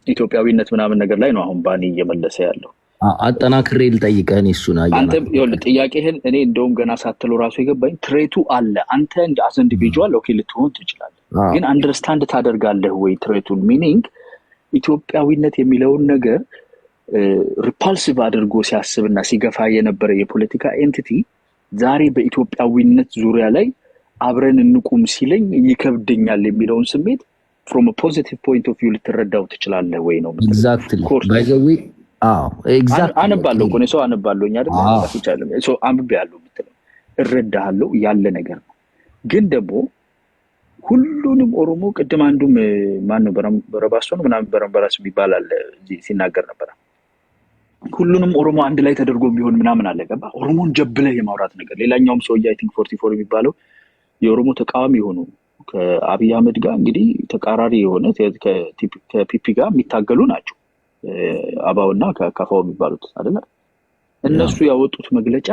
የኢትዮጵያዊነት ምናምን ነገር ላይ ነው አሁን ባኒ እየመለሰ ያለው። አጠናክሬ ልጠይቀህ እሱን አንተ ይኸውልህ ጥያቄህን እኔ እንደውም ገና ሳትለው ራሱ የገባኝ ትሬቱ አለ። አንተ እንደ አስ ኢንዲቪጁዋል ኦኬ ልትሆን ትችላለህ፣ ግን አንደርስታንድ ታደርጋለህ ወይ ትሬቱን? ሚኒንግ ኢትዮጵያዊነት የሚለውን ነገር ሪፓልሲቭ አድርጎ ሲያስብና ሲገፋ የነበረ የፖለቲካ ኤንቲቲ ዛሬ በኢትዮጵያዊነት ዙሪያ ላይ አብረን እንቁም ሲለኝ ይከብደኛል የሚለውን ስሜት ፍሮም ፖዚቲቭ ፖይንት ኦፍ ቪው ልትረዳው ትችላለህ ወይ ነው? ኤግዛክትሊ ባይ ዘ ዌይ አነባለሁ እኮ ሰው አነባለሁኝ አይደል? ይቻላል ሰው አንብቤያለሁ የምትለው እረዳሃለሁ ያለ ነገር ነው። ግን ደግሞ ሁሉንም ኦሮሞ ቅድም አንዱም ማነው በረባሶ ነው ምናምን በረንበራስ ይባላል ሲናገር ነበር። ሁሉንም ኦሮሞ አንድ ላይ ተደርጎ ቢሆን ምናምን አለ ገባ ኦሮሞን ጀብለህ የማውራት ነገር። ሌላኛውም ሰውዬ አይ ቲንክ 44 የሚባለው የኦሮሞ ተቃዋሚ የሆኑ ከአብይ አህመድ ጋር እንግዲህ ተቃራሪ የሆነ ከፒፒ ጋር የሚታገሉ ናቸው አባውና ከካፋው የሚባሉት አይደለ? እነሱ ያወጡት መግለጫ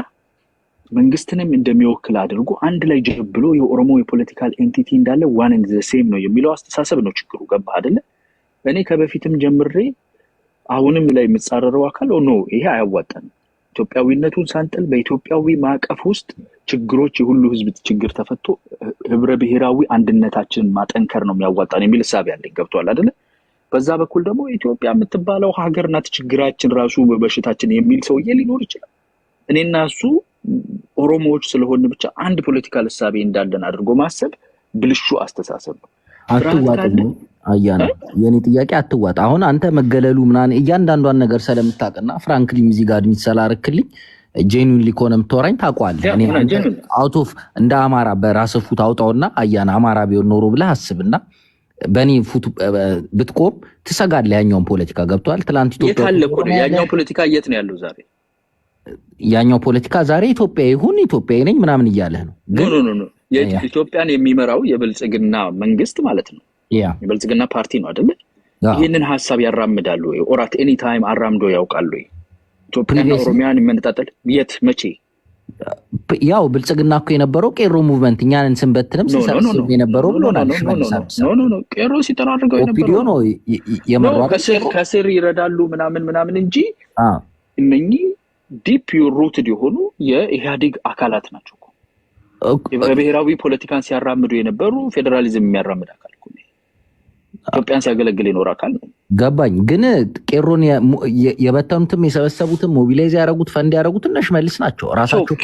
መንግስትንም እንደሚወክል አድርጎ አንድ ላይ ጀብሎ የኦሮሞ የፖለቲካል ኤንቲቲ እንዳለ ዋን ኤንድ ዘ ሴም ነው የሚለው አስተሳሰብ ነው ችግሩ። ገባ አይደለ? እኔ ከበፊትም ጀምሬ አሁንም ላይ የምጻረረው አካል ነው ይሄ አያዋጣንም። ኢትዮጵያዊነቱን ሳንጥል በኢትዮጵያዊ ማዕቀፍ ውስጥ ችግሮች የሁሉ ህዝብ ችግር ተፈቶ ህብረ ብሔራዊ አንድነታችንን ማጠንከር ነው የሚያዋጣን የሚል እሳቤ አለኝ። ገብቷል አይደለ? በዛ በኩል ደግሞ ኢትዮጵያ የምትባለው ሀገር ናት ችግራችን ራሱ በበሽታችን የሚል ሰውዬ ሊኖር ይችላል። እኔና እሱ ኦሮሞዎች ስለሆን ብቻ አንድ ፖለቲካል እሳቤ እንዳለን አድርጎ ማሰብ ብልሹ አስተሳሰብ ነው። አትዋጥም አያና የኔ ጥያቄ አትዋጥ። አሁን አንተ መገለሉ ምናምን እያንዳንዷን ነገር ስለምታውቅና ፍራንክሊን እዚህ ጋር አድሚት ስላደረክልኝ ጄኑዊንሊ ከሆነ የምትወራኝ ታውቀዋለህ። እኔ አውት ኦፍ እንደ አማራ በራስህ ፉት አውጣውና አያና አማራ ቢሆን ኖሮ ብለህ አስብና በእኔ ፉት ብትቆም ትሰጋለህ። ያኛውን ፖለቲካ ገብቷል። ትላንት ኢትዮጵያ ያኛው ፖለቲካ የት ነው ያለው ዛሬ? ያኛው ፖለቲካ ዛሬ ኢትዮጵያ ይሁን ኢትዮጵያዊ ነኝ ምናምን እያለህ ነው። ኖ ኢትዮጵያን የሚመራው የብልጽግና መንግስት ማለት ነው። የብልጽግና ፓርቲ ነው አይደለ? ይህንን ሀሳብ ያራምዳሉ ወይ? ኦራት ኤኒ ታይም አራምዶ ያውቃሉ ወይ? ኢትዮጵያና ኦሮሚያን የምንጣጠል የት መቼ? ያው ብልጽግና እኮ የነበረው ቄሮ ሙቭመንት እኛን ስንበትንም ሲሰብስብ የነበረው ብሎናል። ኖ ቄሮ ሲጠራርገው የነበረው ከስር ይረዳሉ ምናምን እንጂ እነኚህ ዲፕ ሩትድ የሆኑ የኢህአዴግ አካላት ናቸው። ብሔራዊ ፖለቲካን ሲያራምዱ የነበሩ ፌዴራሊዝም የሚያራምድ አካል እኮ ነው። ኢትዮጵያን ሲያገለግል የኖር አካል ነው። ገባኝ። ግን ቄሮን የበተኑትም የሰበሰቡትም ሞቢላይዝ ያደረጉት ፈንድ ያደረጉት እነ ሽመልስ ናቸው ራሳቸው።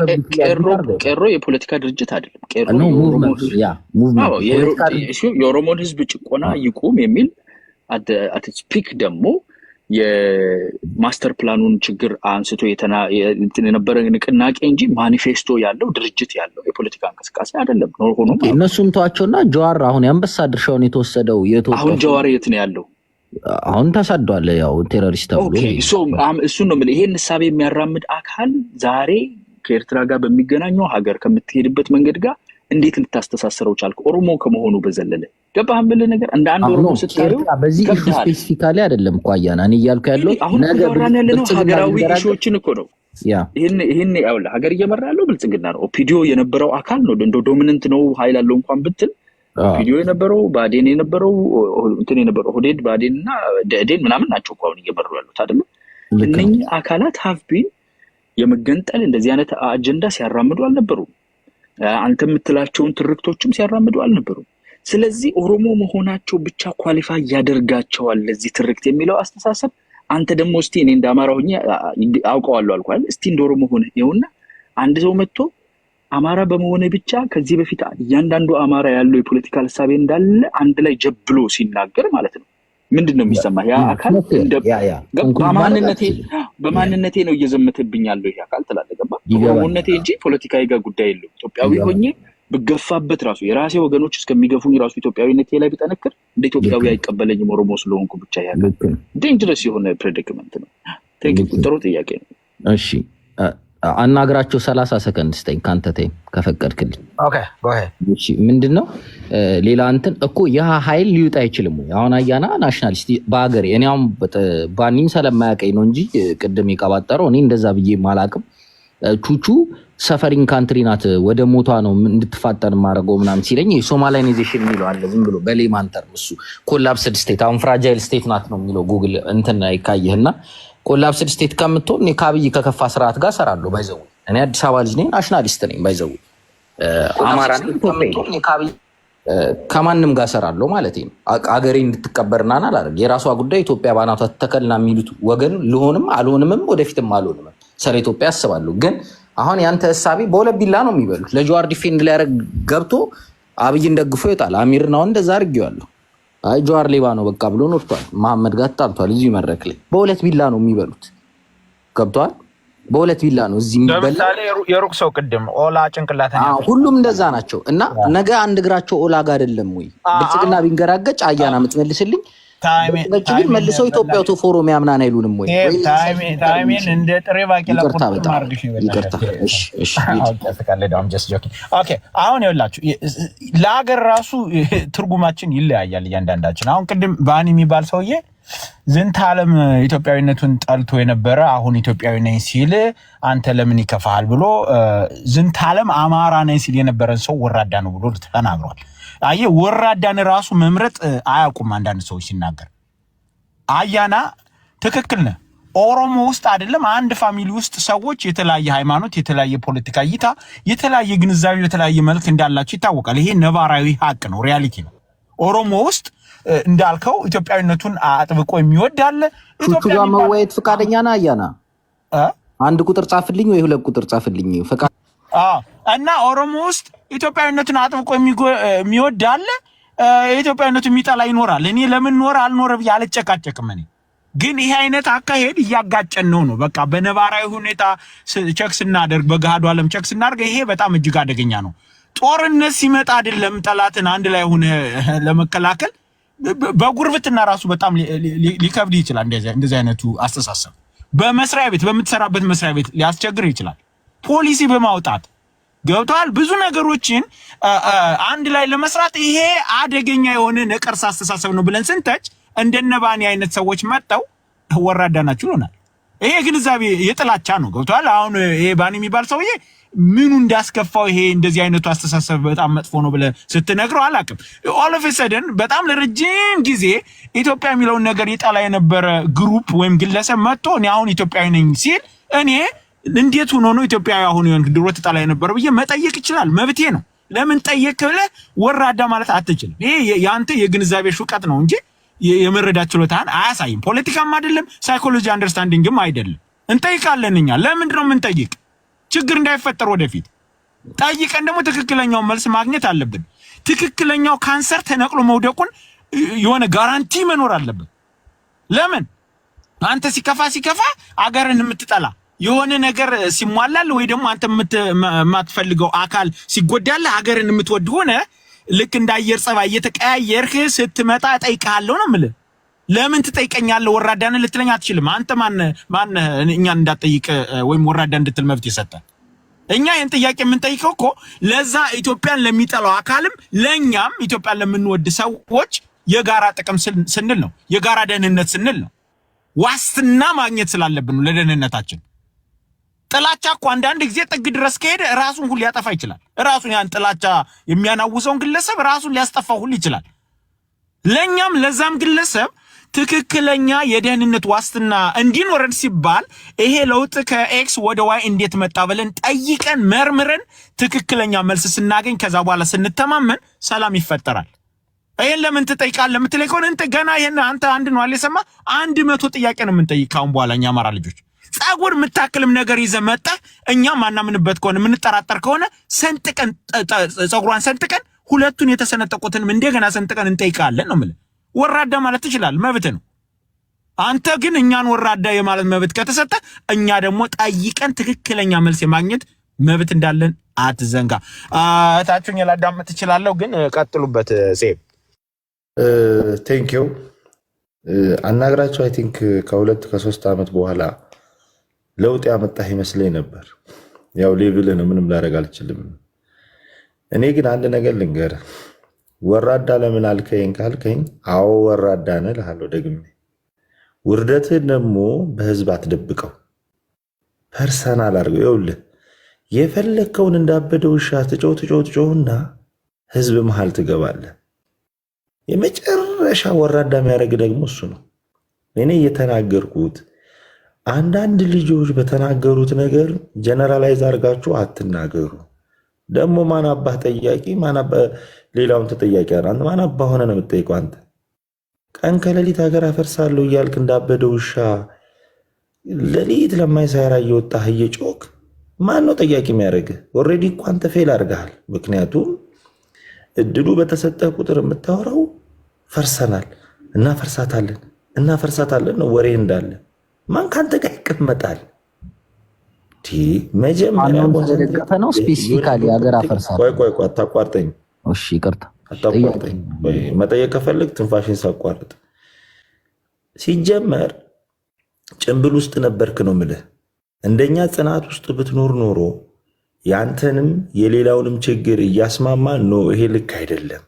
ቄሮ የፖለቲካ ድርጅት አይደለም። ቄሮ የኦሮሞን ህዝብ ጭቆና ይቁም የሚል አትስፒክ ደግሞ የማስተር ፕላኑን ችግር አንስቶ የነበረ ንቅናቄ እንጂ ማኒፌስቶ ያለው ድርጅት ያለው የፖለቲካ እንቅስቃሴ አይደለም። ሆኖ እነሱም ተዋቸውና ጀዋር አሁን የአንበሳ ድርሻውን የተወሰደው አሁን ጀዋር የት ነው ያለው? አሁን ተሳዷል። ያው ቴሮሪስት ተብሎ እሱን ነው የምልህ። ይሄን ሀሳብ የሚያራምድ አካል ዛሬ ከኤርትራ ጋር በሚገናኘው ሀገር ከምትሄድበት መንገድ ጋር እንዴት ልታስተሳሰረው ቻልክ? ኦሮሞ ከመሆኑ በዘለለ ገባህ የምልህ ነገር እንደ አንድ ኦሮሞ ስታየው በዚህ ስፔሲፊካሊ አይደለም እኮ አያና እኔ እያልኩ ያለው አሁን እያወራን ያለነው ሀገራዊ ኢሹዎችን እኮ ነው። ይሄን ያውላ ሀገር እየመራ ያለው ብልጽግና ነው። ኦፒዲዮ የነበረው አካል ነው። እንደ ዶሚናንት ነው ኃይል አለው እንኳን ብትል ኦፒዲዮ የነበረው ባዴን የነበረው እንትን የነበረው ኦህዴድ ባዴንና ደኢህዴን ምናምን ናቸው እኮ አሁን እየመሩ ያሉት አይደለም። እነኚህ አካላት ሀቭ ቢን የመገንጠል እንደዚህ አይነት አጀንዳ ሲያራምዱ አልነበሩም። አንተ የምትላቸውን ትርክቶችም ሲያራምዱ አልነበሩም። ስለዚህ ኦሮሞ መሆናቸው ብቻ ኳሊፋይ ያደርጋቸዋል ለዚህ ትርክት የሚለው አስተሳሰብ አንተ ደግሞ እስቲ እኔ እንደ አማራ ሆኜ አውቀዋለሁ አልኳል። እስቲ እንደ ኦሮሞ ሆነ ይኸውና አንድ ሰው መጥቶ አማራ በመሆነ ብቻ ከዚህ በፊት እያንዳንዱ አማራ ያለው የፖለቲካል ሀሳብ እንዳለ አንድ ላይ ጀብሎ ሲናገር ማለት ነው ምንድን ነው የሚሰማህ? ያ አካል በማንነቴ ነው እየዘመተብኝ ያለው ይሄ አካል ትላለህ። ገባህ? ኦሮሞነቴ እንጂ ፖለቲካዊ ጋር ጉዳይ የለውም። ኢትዮጵያዊ ሆኜ ብገፋበት ራሱ የራሴ ወገኖች እስከሚገፉኝ ራሱ ኢትዮጵያዊነቴ ላይ ቢጠነክር እንደ ኢትዮጵያዊ አይቀበለኝም ኦሮሞ ስለሆንኩ ብቻ። ያለው ዴንጀረስ የሆነ ፕሬዲክመንት ነው። ጥሩ ጥያቄ ነው። እሺ አናግራቸው 30 ሰከንድ ስጠኝ ካንተ ተይ ከፈቀድክልኝ። ኦኬ ጎ አሄድ። እሺ ምንድነው ሌላ እንትን እኮ ያ ኃይል ሊውጣ አይችልም ወይ? አሁን አያና ናሽናሊስት በአገሬ እኔ አሁን ባኒን ስለማያቀኝ ነው እንጂ ቅድም የቀባጠረው እኔ እንደዛ ብዬ ማላቅም ቹቹ ሰፈሪንግ ካንትሪ ናት ወደ ሞቷ ነው እንድትፋጠን ማረገው ምናምን ሲለኝ ሶማላይዜሽን የሚለው አለ ዝም ብሎ በሌማን ተርም እሱ ኮላፕስድ ስቴት አሁን ፍራጃይል ስቴት ናት ነው የሚለው ጉግል እንትን አይካየህና ኮላፕስድ ስቴት ከምትሆን ከአብይ ከከፋ ስርዓት ጋር ሰራለሁ ባይዘው እኔ አዲስ አበባ ልጅ ነኝ ናሽናሊስት ነኝ ባይዘው አማራ ነኝ ከአብይ ከማንም ጋር ሰራለሁ ማለት ነው አገሬ እንድትቀበርና አላደርግ የራሷ ጉዳይ ኢትዮጵያ ባናቷ ተተከልና የሚሉት ወገን ልሆንም አልሆንምም ወደፊትም አልሆንም ሰረ ኢትዮጵያ ያስባለሁ ግን አሁን ያንተ ሐሳቢ በሁለት ቢላ ነው የሚበሉት ለጆዋር ዲፌንድ ሊያረግ ገብቶ አብይን ደግፎ ይጣል አሚር ነው እንደዛ አርጊዋለሁ አይ ጆዋር ሌባ ነው በቃ ብሎ ወጥቷል መሐመድ ጋር ተጣልቷል እዚህ መድረክ ላይ በሁለት ቢላ ነው የሚበሉት ገብቷል በሁለት ቢላ ነው እዚህ የሚበላ ለምሳሌ የሩቅ ሰው ቅድም ኦላ ጭንቅላተኛ ሁሉም እንደዛ ናቸው እና ነገ አንድ እግራቸው ኦላ ጋር አይደለም ወይ ብልጽግና ቢንገራገጭ አያና የምትመልስልኝ ታይሜን መልሰው ኢትዮጵያው ፎረም ያምናን አይሉንም ወይ ታይሜን እንደ ጥሬ ባቄላ ቁርጥ ማርግሽ ይቅርታ እሺ ኦኬ አሁን ይኸውላችሁ ለሀገር ራሱ ትርጉማችን ይለያያል እያንዳንዳችን አሁን ቅድም ባኒ የሚባል ሰውዬ ዝንተ ዓለም ኢትዮጵያዊነቱን ጠልቶ የነበረ አሁን ኢትዮጵያዊ ነኝ ሲል አንተ ለምን ይከፋል ብሎ ዝንተ ዓለም አማራ ነኝ ሲል የነበረን ሰው ወራዳ ነው ብሎ ተናግሯል አየ ወራዳን ራሱ መምረጥ አያውቁም አንዳንድ ሰዎች ሲናገር አያና ትክክል ነው ኦሮሞ ውስጥ አይደለም አንድ ፋሚሊ ውስጥ ሰዎች የተለያየ ሃይማኖት የተለያየ ፖለቲካ እይታ የተለያየ ግንዛቤ የተለያየ መልክ እንዳላቸው ይታወቃል ይሄ ነባራዊ ሀቅ ነው ሪያሊቲ ነው ኦሮሞ ውስጥ እንዳልከው ኢትዮጵያዊነቱን አጥብቆ የሚወድ አለ ኢትዮጵያ መወየት ፍቃደኛ ና አያና አንድ ቁጥር ጻፍልኝ ወይ ሁለት ቁጥር ጻፍልኝ ፍቃድ እና ኦሮሞ ውስጥ ኢትዮጵያዊነቱን አጥብቆ የሚወድ አለ ኢትዮጵያዊነቱ የሚጠላ ይኖራል እኔ ለምን ኖር አልኖር ያልጨቃጨቅም እኔ ግን ይሄ አይነት አካሄድ እያጋጨን ነው በቃ በነባራዊ ሁኔታ ቸክ ስናደርግ በጋዱ ዓለም ቸክ ስናደርግ ይሄ በጣም እጅግ አደገኛ ነው ጦርነት ሲመጣ አይደለም ጠላትን አንድ ላይ ሆነ ለመከላከል በጉርብትና ራሱ በጣም ሊከብድ ይችላል እንደዚህ አይነቱ አስተሳሰብ በመስሪያ ቤት በመትሰራበት መስሪያ ቤት ሊያስቸግር ይችላል ፖሊሲ በማውጣት ገብቷል ብዙ ነገሮችን አንድ ላይ ለመስራት ይሄ አደገኛ የሆነ ነቀርሳ አስተሳሰብ ነው ብለን ስንተች እንደነባኒ አይነት ሰዎች መጣው ወራዳ ናችሁ ይሆናል ይሄ ግንዛቤ የጥላቻ ነው ገብቷል አሁን ይሄ ባኒ የሚባል ሰውዬ ምኑ እንዳስከፋው ይሄ እንደዚህ አይነቱ አስተሳሰብ በጣም መጥፎ ነው ብለ ስትነግረው አላቅም all of a sudden በጣም ለረጅም ጊዜ ኢትዮጵያ የሚለውን ነገር ይጣላ የነበረ ግሩፕ ወይም ግለሰብ መጥቶ እኔ አሁን ኢትዮጵያዊ ነኝ ሲል እኔ እንዴት ሆኖ ነው ኢትዮጵያዊ አሁን ይሆን ድሮ ተጣላ የነበረው ብዬ መጠየቅ ይችላል መብቴ ነው ለምን ጠየቅ ብለህ ወራዳ ማለት አትችልም ይሄ ያንተ የግንዛቤ ሹቀት ነው እንጂ የመረዳት ችሎታን አያሳይም ፖለቲካም አይደለም ሳይኮሎጂ አንደርስታንዲንግም አይደለም እንጠይቃለን እኛ ለምንድን ነው የምንጠይቅ ችግር እንዳይፈጠር ወደፊት ጠይቀን ደግሞ ትክክለኛው መልስ ማግኘት አለብን ትክክለኛው ካንሰር ተነቅሎ መውደቁን የሆነ ጋራንቲ መኖር አለበት ለምን አንተ ሲከፋ አገርን የምትጠላ የሆነ ነገር ሲሟላል ወይ ደግሞ አንተ የማትፈልገው አካል ሲጎዳል አገርን የምትወድ ሆነ ልክ እንዳየር ጸባይ እየተቀያየርክ ስትመጣ ጠይቃለሁ ነው ማለት ለምን ትጠይቀኛለህ ወራዳን ልትለኝ አትችልም አንተ ማን እኛን እንዳጠይቅ ወይም ወራዳ እንድትል መብት ይሰጣ እኛ ይሄን ጥያቄ የምንጠይቀው እኮ ለዛ ኢትዮጵያን ለሚጠላው አካልም ለኛም ኢትዮጵያን ለምንወድ ሰዎች የጋራ ጥቅም ስንል ነው የጋራ ደህንነት ስንል ነው ዋስትና ማግኘት ስላለብን ነው ለደህንነታችን ጥላቻ እኮ አንዳንድ ጊዜ ጥግ ድረስ ከሄደ ራሱን ሁሉ ያጠፋ ይችላል ራሱን ያን ጥላቻ የሚያናውሰውን ግለሰብ ራሱን ሊያስጠፋው ሁሉ ይችላል ለኛም ለዛም ግለሰብ ትክክለኛ የደህንነት ዋስትና እንዲኖረን ሲባል ይሄ ለውጥ ከኤክስ ወደ ዋይ እንዴት መጣ ብለን ጠይቀን መርምረን ትክክለኛ መልስ ስናገኝ ከዛ በኋላ ስንተማመን ሰላም ይፈጠራል ይሄን ለምን ትጠይቃለህ ለምትለኝ ከሆነ እንት ገና ይሄን አንተ አንድ ነው አለ ሰማ 100 ጥያቄ ነው የምንጠይቀው በኋላ እኛ አማራ ልጆች ጻጉር ምታክልም ነገር ይዘመጣ እኛ ማናምንበት ከሆነ ምንጠራጠር ከሆነ ሰንጥቀን ጻጉራን ሰንጥቀን ሁለቱን የተሰነጠቁትን እንደገና ሰንጥቀን እንጠይቃለን ነው ማለት ወራዳ ማለት ይችላል መብት ነው አንተ ግን እኛን ወራዳ የማለት መብት ከተሰጠ እኛ ደግሞ ጠይቀን ትክክለኛ መልስ የማግኘት መብት እንዳለን አትዘንጋ ታቹኝ ላዳምጥ ይችላልው ግን ቀጥሉበት ሴብ ቴንክ ዩ አናግራቸው አይ ቲንክ ከ2 ከ3 አመት በኋላ ለውጥ ያመጣህ ይመስለኝ ነበር ያው ሌቭል ነው ምንም ላደርግ አልችልም እኔ ግን አንድ ነገር ልንገር ወራዳ ለምን አልከኝ ካልከኝ አዎ ወራዳ ነህ እልሃለሁ ደግሜ ውርደትህ ደግሞ በህዝብ አትደብቀው ፐርሰናል አድርገው ይኸውልህ የፈለግከውን እንዳበደ ውሻ ትጮህና ህዝብ መሃል ትገባለህ። የመጨረሻ ወራዳ የሚያደርግ ደግሞ እሱ ነው። እኔ የተናገርኩት አንዳንድ ልጆች በተናገሩት ነገር ጀነራላይዝ አድርጋችሁ አትናገሩ። ደግሞ ማን አባህ ጠያቂ፣ ሌላውን ተጠያቂ አንተ ማን አባህ ሆነ ነው የምትጠይቀው? አንተ ቀን ከሌሊት ሀገር አፈርሳለሁ እያልክ እንዳበደ ውሻ ሌሊት ለማይሳራ እየወጣህ እየጮክ ማን ነው ጠያቂ የሚያደርግህ? ኦልሬዲ እኮ አንተ ፌል አድርገሃል። ምክንያቱም እድሉ በተሰጠህ ቁጥር የምታወራው ፈርሰናል እናፈርሳታለን ነው ወሬ እንዳለ። ማን ከአንተ ጋር ይቀመጣል? መጀመሪያ ነው ስፔሲፊካሊ ሀገር አፈርሳለሁ። ቆይ አታቋርጠኝ። እሺ ይቅርታ፣ አታቋርጠኝ። መጠየቅ ከፈለግ ትንፋሽን ሳቋርጥ ሲጀመር ጭንብል ውስጥ ነበርክ ነው የምልህ። እንደኛ ጽናት ውስጥ ብትኖር ኖሮ ያንተንም የሌላውንም ችግር እያስማማ ኖ ይሄ ልክ አይደለም፣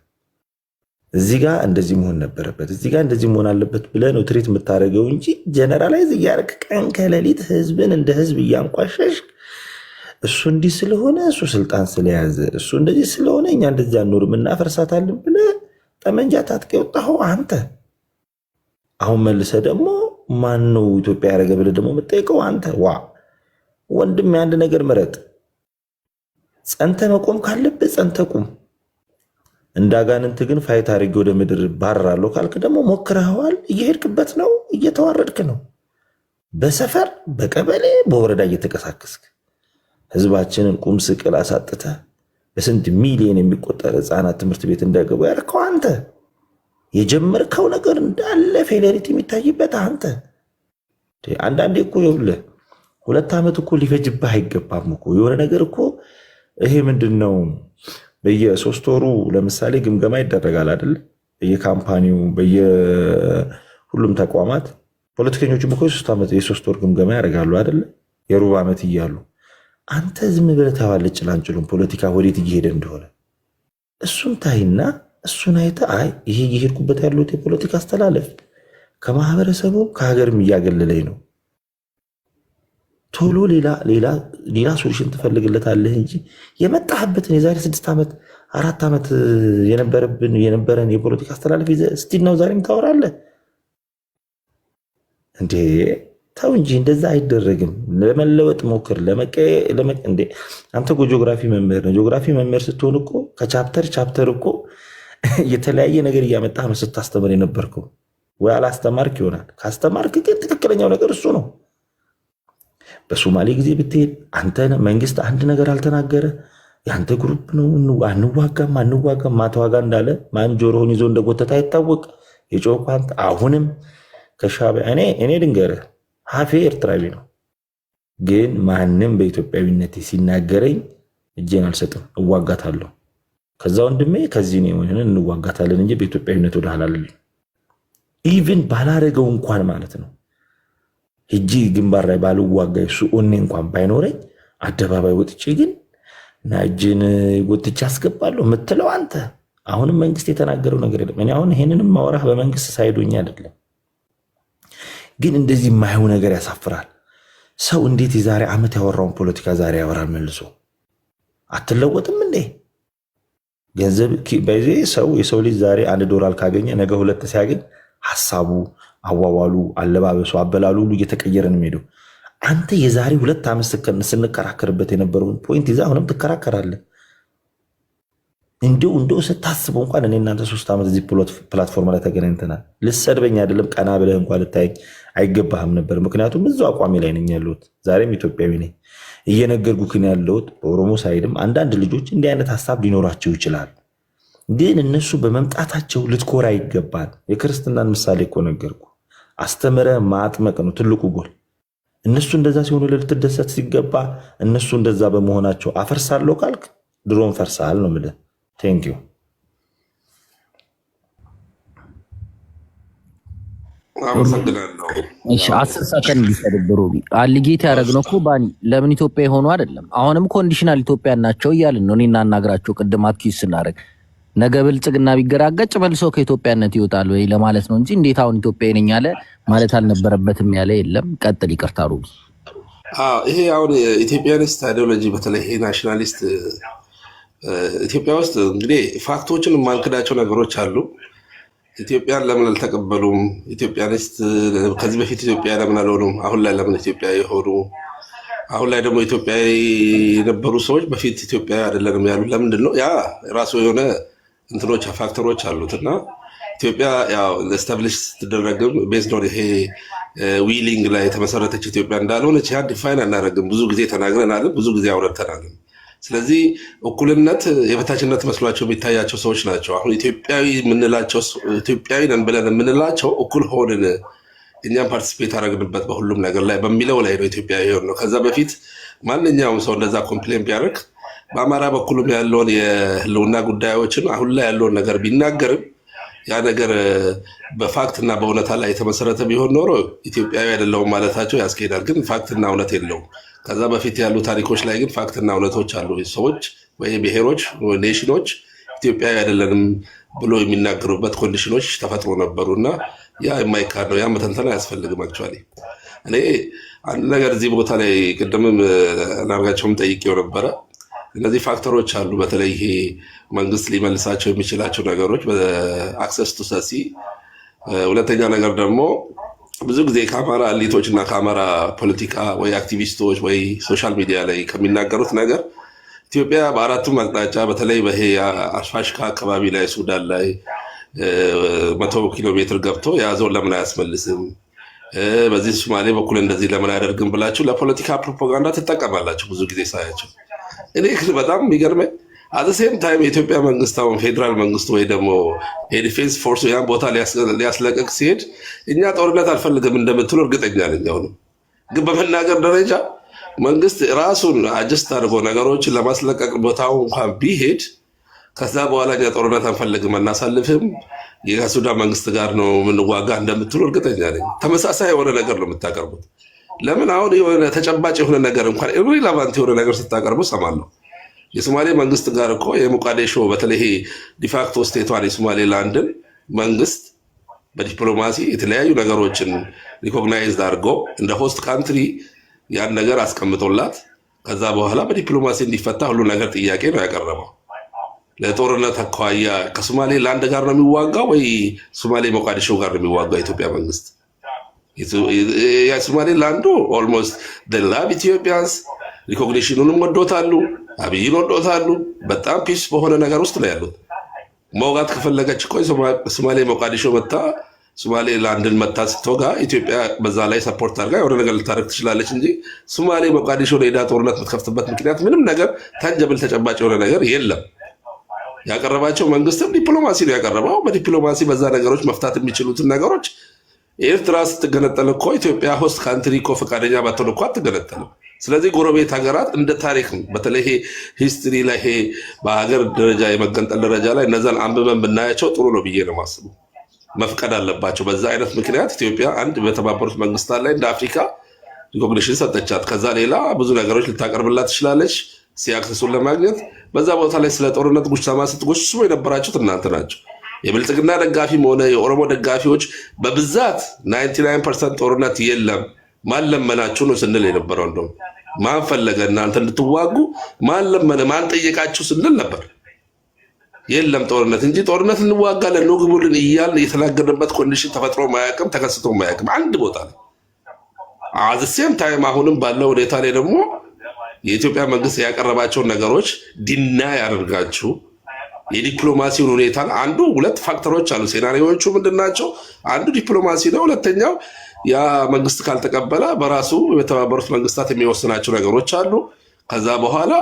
እዚህ ጋር እንደዚህ መሆን ነበረበት፣ እዚህ ጋር እንደዚህ መሆን አለበት ብለህ ነው ትሪት የምታደርገው እንጂ ጀነራላይዝ እያደረክ ቀን ከሌሊት ህዝብን እንደ ህዝብ እያንቋሸሽ እሱ እንዲህ ስለሆነ እሱ ስልጣን ስለያዘ እሱ እንደዚህ ስለሆነ እኛ እንደዚህ አንኖርም እናፈርሳታለን ብለህ ጠመንጃ ታጥቀ የወጣኸው አንተ። አሁን መልሰህ ደግሞ ማን ነው ኢትዮጵያ ያደረገ ብለህ ደግሞ የምጠይቀው አንተ። ዋ ወንድም የአንድ ነገር ምረጥ። ጸንተ መቆም ካለብህ ጸንተ ቁም። እንዳጋንንት ግን ፋይት አድርጌ ወደ ምድር ባረራለሁ ካልክ ደግሞ ሞክረኸዋል፣ እየሄድክበት ነው፣ እየተዋረድክ ነው። በሰፈር በቀበሌ በወረዳ እየተቀሳቀስክ ህዝባችንን ቁም ስቅል አሳጥተህ በስንት ሚሊዮን የሚቆጠር ህፃናት ትምህርት ቤት እንዳይገቡ ያደረከው አንተ። የጀመርከው ነገር እንዳለ ፌሌሪቲ የሚታይበት አንተ። አንዳንዴ እኮ ይኸውልህ 2 ዓመት እኮ ሊፈጅብህ አይገባም እኮ የሆነ ነገር እኮ ይሄ ምንድን ነው በየ3 ወሩ ለምሳሌ ግምገማ ይደረጋል አይደል? በየካምፓኒው በየሁሉም ተቋማት ፖለቲከኞችም እኮ የ3 ወር ግምገማ ያደርጋሉ አይደል? የሩብ ዓመት እያሉ አንተ ዝም ብለህ ታዋለህ ጭላንጭሉን ፖለቲካ ወዴት እየሄደ እንደሆነ እሱን ታይና እሱን አይተህ አይ ይሄ እየሄድኩበት ያሉት የፖለቲካ አስተላለፍ ከማህበረሰቡ ከሀገርም እያገለለኝ ነው፣ ቶሎ ሌላ ሶሉሽን ትፈልግለታለህ እንጂ የመጣህበትን የዛሬ 6 ዓመት 4 ዓመት የነበረን የፖለቲካ አስተላለፍ ይዘህ ስቲል ነው ዛሬም ታወራለህ እንዴ? ተው እንጂ እንደዛ አይደረግም። ለመለወጥ ሞክር። እንዴ አንተ እኮ ጂኦግራፊ መምህር ነው። ጂኦግራፊ መምህር ስትሆን እኮ ከቻፕተር እኮ የተለያየ ነገር እያመጣህ ነው ስታስተምር የነበርከው። ወይ አላስተማርክ ይሆናል። ካስተማርክ ግን ትክክለኛው ነገር እሱ ነው። በሶማሌ ጊዜ ብትሄድ አንተ መንግስት አንድ ነገር አልተናገረ፣ የአንተ ግሩፕ ነው አንዋጋም ማተዋጋ እንዳለ ማን ጆሮውን ይዞ እንደጎተታ አይታወቅ። የጮህ አንተ አሁንም ከሻዕቢያ እኔ ድንገርህ ሀፌ ኤርትራዊ ነው፣ ግን ማንም በኢትዮጵያዊነት ሲናገረኝ እጄን አልሰጥም፣ እዋጋታለሁ። ከዛ ወንድሜ ከዚህ ነው የሆነ እንዋጋታለን እንጂ በኢትዮጵያዊነት ወደ ሐላል ኢቭን ባላረገው እንኳን ማለት ነው ሂጂ ግንባር ላይ ባልዋጋ እሱ ኦኔ እንኳን ባይኖረኝ አደባባይ ወጥቼ ግን እና እጄን ጎትቼ አስገባለሁ የምትለው አንተ። አሁንም መንግስት የተናገረው ነገር የለም። እኔ አሁን ይሄንንም ማወራህ በመንግስት ሳይዶኛ አይደለም፣ ግን እንደዚህ የማይሆን ነገር ያሳፍራል። ሰው እንዴት የዛሬ ዓመት ያወራውን ፖለቲካ ዛሬ ያወራል መልሶ? አትለወጥም እንዴ? ገንዘብ የሰው ልጅ ዛሬ $1 ካገኘ ነገ 2 ሲያገኝ ሀሳቡ፣ አዋዋሉ፣ አለባበሱ፣ አበላሉ ሁሉ እየተቀየረ ነው የሚሄደው። አንተ የዛሬ 2 ዓመት ስንከራከርበት የነበረውን ፖይንት ይዘህ አሁንም ትከራከራለህ። እንደው ስታስበው እንኳን እኔ እናንተ 3 ዓመት እዚህ ፕላትፎርም ላይ ተገናኝተናል። ልሰድበኝ አይደለም ቀና ብለህ እንኳን ልታየኝ አይገባህም ነበር። ምክንያቱም እዛው አቋሚ ላይ ነኝ ያለሁት። ዛሬም ኢትዮጵያዊ ነኝ። እየነገርኩህ ነው ያለሁት። በኦሮሞ ሳይድም አንዳንድ ልጆች እንዲህ አይነት ሀሳብ ሊኖራቸው ይችላል፣ ግን እነሱ በመምጣታቸው ልትኮራ ይገባል። የክርስትናን ምሳሌ እኮ ነገርኩ። አስተምረህ ማጥመቅ ነው ትልቁ ጎል። እነሱ እንደዛ ሲሆኑ ልትደሰት ሲገባ እነሱ እንደዛ በመሆናቸው አፈርሳለሁ ካልክ ድሮን ፈርሳል ነው የምልህ። ቴንክ ዩ። እሺ 10 ሰከንድ ቢሰድብሩ አሊጌት ያደረግነው እኮ ባኒ ለምን ኢትዮጵያ የሆኑ አይደለም። አሁንም ኮንዲሽናል ኢትዮጵያ ናቸው እያልን ነው። እኔና እናግራቸው ቅድም አትኪስ ስናደርግ ነገ ብልጽግና ቢገራገጭ መልሶ ከኢትዮጵያነት ይወጣል ወይ ለማለት ነው እንጂ እንዴት አሁን ኢትዮጵያ ነኝ ያለ ማለት አልነበረበትም ያለ የለም። ቀጥል። ይቅርታ ሩቢ ይሄ አሁን ኢትዮጵያኒስት አይዲዮሎጂ በተለይ ይሄ ናሽናሊስት ኢትዮጵያ ውስጥ እንግዲህ ፋክቶችን የማንክዳቸው ነገሮች አሉ። ኢትዮጵያን ለምን አልተቀበሉም? ኢትዮጵያኒስት ከዚህ በፊት ኢትዮጵያ ለምን አልሆኑም? አሁን ላይ ለምን ኢትዮጵያ የሆኑ? አሁን ላይ ደግሞ ኢትዮጵያ የነበሩ ሰዎች በፊት ኢትዮጵያ አይደለንም ያሉ ለምንድን ነው? ያ ራሱ የሆነ እንትኖች ፋክተሮች አሉት እና ኢትዮጵያ ያው ስታብሊሽ ስትደረግም ቤዝድ ኦን ይሄ ዊሊንግ ላይ የተመሰረተች ኢትዮጵያ እንዳልሆነች ያ ዲፋይን አናደርግም። ብዙ ጊዜ ተናግረናል፣ ብዙ ጊዜ አውርተናል። ስለዚህ እኩልነት የበታችነት መስሏቸው የሚታያቸው ሰዎች ናቸው። አሁን ኢትዮጵያዊ የምንላቸው ኢትዮጵያዊ ነን ብለን የምንላቸው እኩል ሆንን እኛም ፓርቲስፔት አደረግንበት በሁሉም ነገር ላይ በሚለው ላይ ነው ኢትዮጵያዊ የሆን ነው። ከዛ በፊት ማንኛውም ሰው እንደዛ ኮምፕሌን ቢያደርግ በአማራ በኩልም ያለውን የህልውና ጉዳዮችን አሁን ላይ ያለውን ነገር ቢናገርም ያ ነገር በፋክት እና በእውነታ ላይ የተመሰረተ ቢሆን ኖሮ ኢትዮጵያዊ አይደለውም ማለታቸው ያስኬዳል። ግን ፋክትና እውነት የለውም። ከዛ በፊት ያሉ ታሪኮች ላይ ግን ፋክትና እውነቶች አሉ። ሰዎች ወይ ብሔሮች፣ ኔሽኖች ኢትዮጵያዊ አይደለንም ብሎ የሚናገሩበት ኮንዲሽኖች ተፈጥሮ ነበሩ እና ያ የማይካድ ነው። ያ መተንተን አያስፈልግም። አክቹዋሊ እኔ አንድ ነገር እዚህ ቦታ ላይ ቅድምም ናርጋቸውም ጠይቄው ነበረ። እነዚህ ፋክተሮች አሉ። በተለይ ይሄ መንግስት ሊመልሳቸው የሚችላቸው ነገሮች በአክሰስ ቱ ሰሲ። ሁለተኛ ነገር ደግሞ ብዙ ጊዜ ከአማራ ኤሊቶች እና ከአማራ ፖለቲካ ወይ አክቲቪስቶች ወይ ሶሻል ሚዲያ ላይ ከሚናገሩት ነገር ኢትዮጵያ በአራቱም አቅጣጫ በተለይ በይሄ አልፋሽካ አካባቢ ላይ ሱዳን ላይ 100 ኪሎ ሜትር ገብቶ የያዘውን ለምን አያስመልስም፣ በዚህ ሶማሌ በኩል እንደዚህ ለምን አያደርግም ብላችሁ ለፖለቲካ ፕሮፓጋንዳ ትጠቀማላችሁ። ብዙ ጊዜ ሳያቸው እኔ በጣም የሚገርመኝ አዘሴም ታይም የኢትዮጵያ መንግስት አሁን ፌዴራል መንግስቱ ወይ ደግሞ የዲፌንስ ፎርሱ ያን ቦታ ሊያስለቀቅ ሲሄድ እኛ ጦርነት አልፈልግም እንደምትሉ እርግጠኛ ነኝ። አሁንም ግን በመናገር ደረጃ መንግስት ራሱን አጀስት አድርጎ ነገሮችን ለማስለቀቅ ቦታው እንኳን ቢሄድ ከዛ በኋላ እኛ ጦርነት አንፈልግም አናሳልፍም የሱዳን መንግስት ጋር ነው የምንዋጋ እንደምትሉ እርግጠኛ ነኝ። ተመሳሳይ የሆነ ነገር ነው የምታቀርቡት። ለምን አሁን የሆነ ተጨባጭ የሆነ ነገር እንኳን ኢሪሌቫንት የሆነ ነገር ስታቀርቡ ሰማለሁ። የሶማሌ መንግስት ጋር እኮ የሞቃዲሾ በተለይ ዲፋክቶ ስቴቷን የሶማሌላንድን መንግስት በዲፕሎማሲ የተለያዩ ነገሮችን ሪኮግናይዝድ አድርጎ እንደ ሆስት ካንትሪ ያን ነገር አስቀምጦላት ከዛ በኋላ በዲፕሎማሲ እንዲፈታ ሁሉ ነገር ጥያቄ ነው ያቀረበው። ለጦርነት አኳያ ከሶማሌ ላንድ ጋር ነው የሚዋጋው ወይ ሶማሌ ሞቃዲሾ ጋር ነው የሚዋጋው የኢትዮጵያ መንግስት? የሶማሌ ላንዱ ኦልሞስት ላቭ ኢትዮጵያንስ ሪኮግኒሽኑንም ወዶታሉ፣ አብይን ወዶታሉ። በጣም ፒስ በሆነ ነገር ውስጥ ነው ያሉት። መውጋት ከፈለገች እኮ ሶማሌ ሞቃዲሾ መታ ሶማሌ ላንድን መታ ስትወጋ ኢትዮጵያ በዛ ላይ ሰፖርት አድርጋ የሆነ ነገር ልታደርግ ትችላለች እንጂ ሶማሌ ሞቃዲሾ ሄዳ ጦርነት የምትከፍትበት ምክንያት ምንም ነገር ታንጀብል ተጨባጭ የሆነ ነገር የለም። ያቀረባቸው መንግስትም ዲፕሎማሲ ነው ያቀረበው። በዲፕሎማሲ በዛ ነገሮች መፍታት የሚችሉትን ነገሮች ኤርትራ ስትገነጠል እኮ ኢትዮጵያ ሆስት ካንትሪ እኮ ፈቃደኛ ባትሆን እኮ አትገነጠልም። ስለዚህ ጎረቤት ሀገራት እንደ ታሪክም በተለይ ሂስትሪ ላይ በሀገር ደረጃ የመገንጠል ደረጃ ላይ እነዛን አንብበን ብናያቸው ጥሩ ነው ብዬ ነው ማስቡ። መፍቀድ አለባቸው። በዛ አይነት ምክንያት ኢትዮጵያ አንድ በተባበሩት መንግስታት ላይ እንደ አፍሪካ ሪኮግኒሽን ሰጠቻት። ከዛ ሌላ ብዙ ነገሮች ልታቀርብላት ትችላለች ሲያክሰሱን ለማግኘት። በዛ ቦታ ላይ ስለ ጦርነት ጉሽታማ ስትጎሽሙ የነበራችሁት እናንተ ናቸው። የብልጽግና ደጋፊም ሆነ የኦሮሞ ደጋፊዎች በብዛት 99% ጦርነት የለም ማን ለመናችሁ ነው ስንል የነበረው። እንደውም ማን ፈለገ እናንተ እንድትዋጉ ማን ለመነ ማን ጠየቃችሁ ስንል ነበር። የለም ጦርነት እንጂ ጦርነት እንዋጋለን ነው ግቡልን እያልን የተናገርንበት ኮንዲሽን ተፈጥሮ ማያውቅም ተከስቶ ማያውቅም አንድ ቦታ ላይ። አዘሴም ታይም አሁንም ባለው ሁኔታ ላይ ደግሞ የኢትዮጵያ መንግስት ያቀረባቸውን ነገሮች ዲና ያደርጋችሁ የዲፕሎማሲውን ሁኔታ አንዱ ሁለት ፋክተሮች አሉ። ሴናሪዎቹ ምንድናቸው? አንዱ ዲፕሎማሲ ነው። ሁለተኛው ያ መንግስት ካልተቀበለ በራሱ የተባበሩት መንግስታት የሚወስናቸው ነገሮች አሉ። ከዛ በኋላ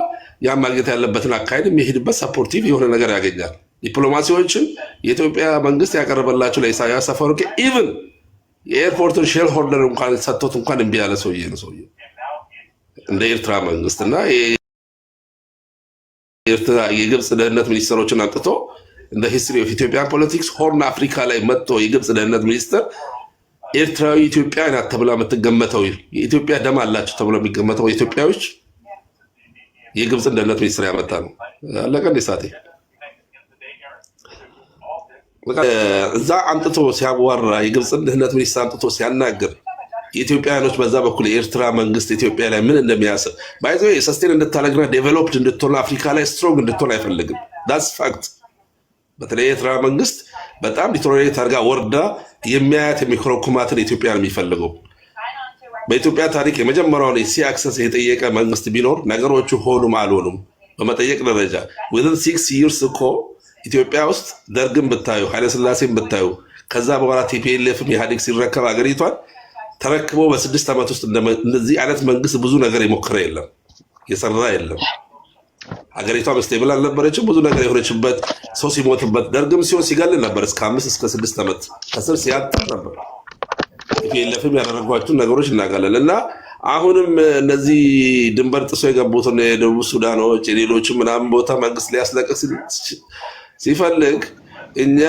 ያ ማግኘት ያለበትን አካሄድ የሚሄድበት ሰፖርቲቭ የሆነ ነገር ያገኛል። ዲፕሎማሲዎችን የኢትዮጵያ መንግስት ያቀረበላቸው ለኢሳያስ አፈወርቂ ኢቭን የኤርፖርትን ሼር ሆልደር እንኳን ሰጥቶት እንኳን እምቢ ያለ ሰውዬ ነው ሰውዬ እንደ ኤርትራ መንግስት እና የግብፅ ደህንነት ሚኒስትሮችን አምጥቶ እንደ ሂስትሪ ኦፍ ኢትዮጵያን ፖለቲክስ ሆርን አፍሪካ ላይ መጥቶ የግብፅ ደህንነት ሚኒስትር ኤርትራዊ ኢትዮጵያ ናት ተብላ የምትገመተው የኢትዮጵያ ደም አላቸው ተብሎ የሚገመተው ኢትዮጵያዎች የግብፅን ደህንነት ሚኒስትር ያመጣ ነው። አለቀ እንደ ሳቴ እዛ አምጥቶ ሲያዋራ የግብፅን ደህንነት ሚኒስትር አምጥቶ ሲያናግር የኢትዮጵያኖች በዛ በኩል የኤርትራ መንግስት ኢትዮጵያ ላይ ምን እንደሚያስብ ባይዘው ሰስቴን እንድታለግና ዴቨሎፕድ እንድትሆን አፍሪካ ላይ ስትሮንግ እንድትሆን አይፈልግም። ዳትስ ፋክት። በተለይ የኤርትራ መንግስት በጣም ዲቶሬት አድርጋ ወርዳ የሚያያት የሚኮረኩማትን ኢትዮጵያ ነው የሚፈልገው። በኢትዮጵያ ታሪክ የመጀመሪያውን የሲ አክሰስ የጠየቀ መንግስት ቢኖር ነገሮቹ ሆኑም አልሆኑም በመጠየቅ ደረጃ within 6 years እኮ ኢትዮጵያ ውስጥ ደርግን ብታዩ ኃይለስላሴን ብታዩ ከዛ በኋላ ቲፒኤልኤፍም ኢህአዴግ ሲረከብ ሀገሪቷን ተረክቦ በ6 ዓመት ውስጥ እንደዚህ አይነት መንግስት ብዙ ነገር የሞከረ የለም፣ የሰራ የለም። ሀገሪቷ ስቴብል አልነበረችም። ብዙ ነገር የሆነችበት ሰው ሲሞትበት ደርግም ሲሆን ሲገል ነበር እስከ 5 እስከ 6 ዓመት ከስር ሲያጥር ነበር። ቲፒኤልኤፍም ያደረጓቸውን ነገሮች እናውቃለን። እና አሁንም እነዚህ ድንበር ጥሶ የገቡትን የደቡብ ሱዳኖች የሌሎችም ምናምን ቦታ መንግስት ሊያስለቅቅ ሲፈልግ እኛ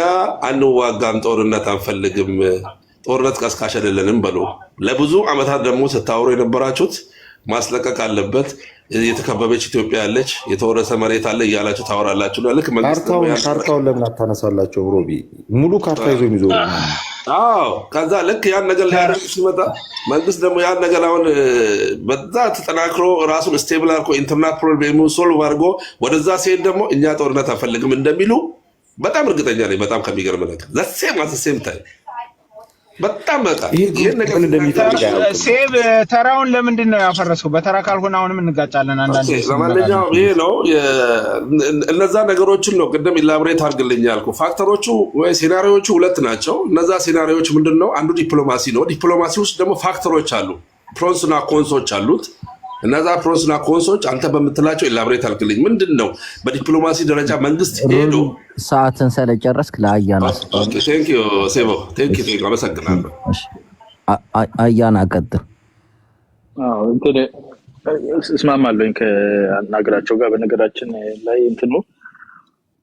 አንዋጋም፣ ጦርነት አንፈልግም፣ ጦርነት ቀስቃሽ አይደለንም በሉ። ለብዙ ዓመታት ደግሞ ስታወሩ የነበራችሁት ማስለቀቅ አለበት፣ የተከበበች ኢትዮጵያ ያለች፣ የተወረሰ መሬት አለ እያላችሁ ታወራላችሁ። ልክ ካርታውን ለምን አታነሳላቸው? ሮቢ ሙሉ ካርታ ይዞ የሚዞሩ ከዛ ልክ ያን ነገር ሊያደርግ ሲመጣ መንግስት ደግሞ ያን ነገር አሁን በዛ ተጠናክሮ ራሱን ስቴብል አድርጎ ኢንተርናል ፕሮብሌሙ ሶልቭ አድርጎ ወደዛ ሲሄድ ደግሞ እኛ ጦርነት አንፈልግም እንደሚሉ በጣም እርግጠኛ ነኝ። በጣም ከሚገርም ነገር ዘሴም ታይ በጣም በቃ ይሄን ነገር እንደሚፈልግ ያውቃል። ሴቭ ተራውን ለምንድን ነው ያፈረሰው? በተራ ካልሆነ አሁንም እንጋጫለን። አንዳንዴ ለማንኛውም ይሄ ነው እነዛ ነገሮችን ነው ቅድም ኢላቦሬት አድርግልኝ ያልኩ። ፋክተሮቹ ወይ ሴናሪዎቹ ሁለት ናቸው። እነዛ ሴናሪዎች ምንድነው? አንዱ ዲፕሎማሲ ነው። ዲፕሎማሲ ውስጥ ደግሞ ፋክተሮች አሉ፣ ፕሮንስና ኮንሶች አሉት። እነዛ ፕሮንስና ኮንሶች አንተ በምትላቸው ኢላቦሬት አድርግልኝ። ምንድነው በዲፕሎማሲ ደረጃ መንግስት ሄዶ ሰዓትን ስለጨረስክ ለአያና አመሰግናለሁ። አያና ቀጥል። እስማማለሁኝ ከአናገራቸው ጋር። በነገራችን ላይ እንትኑ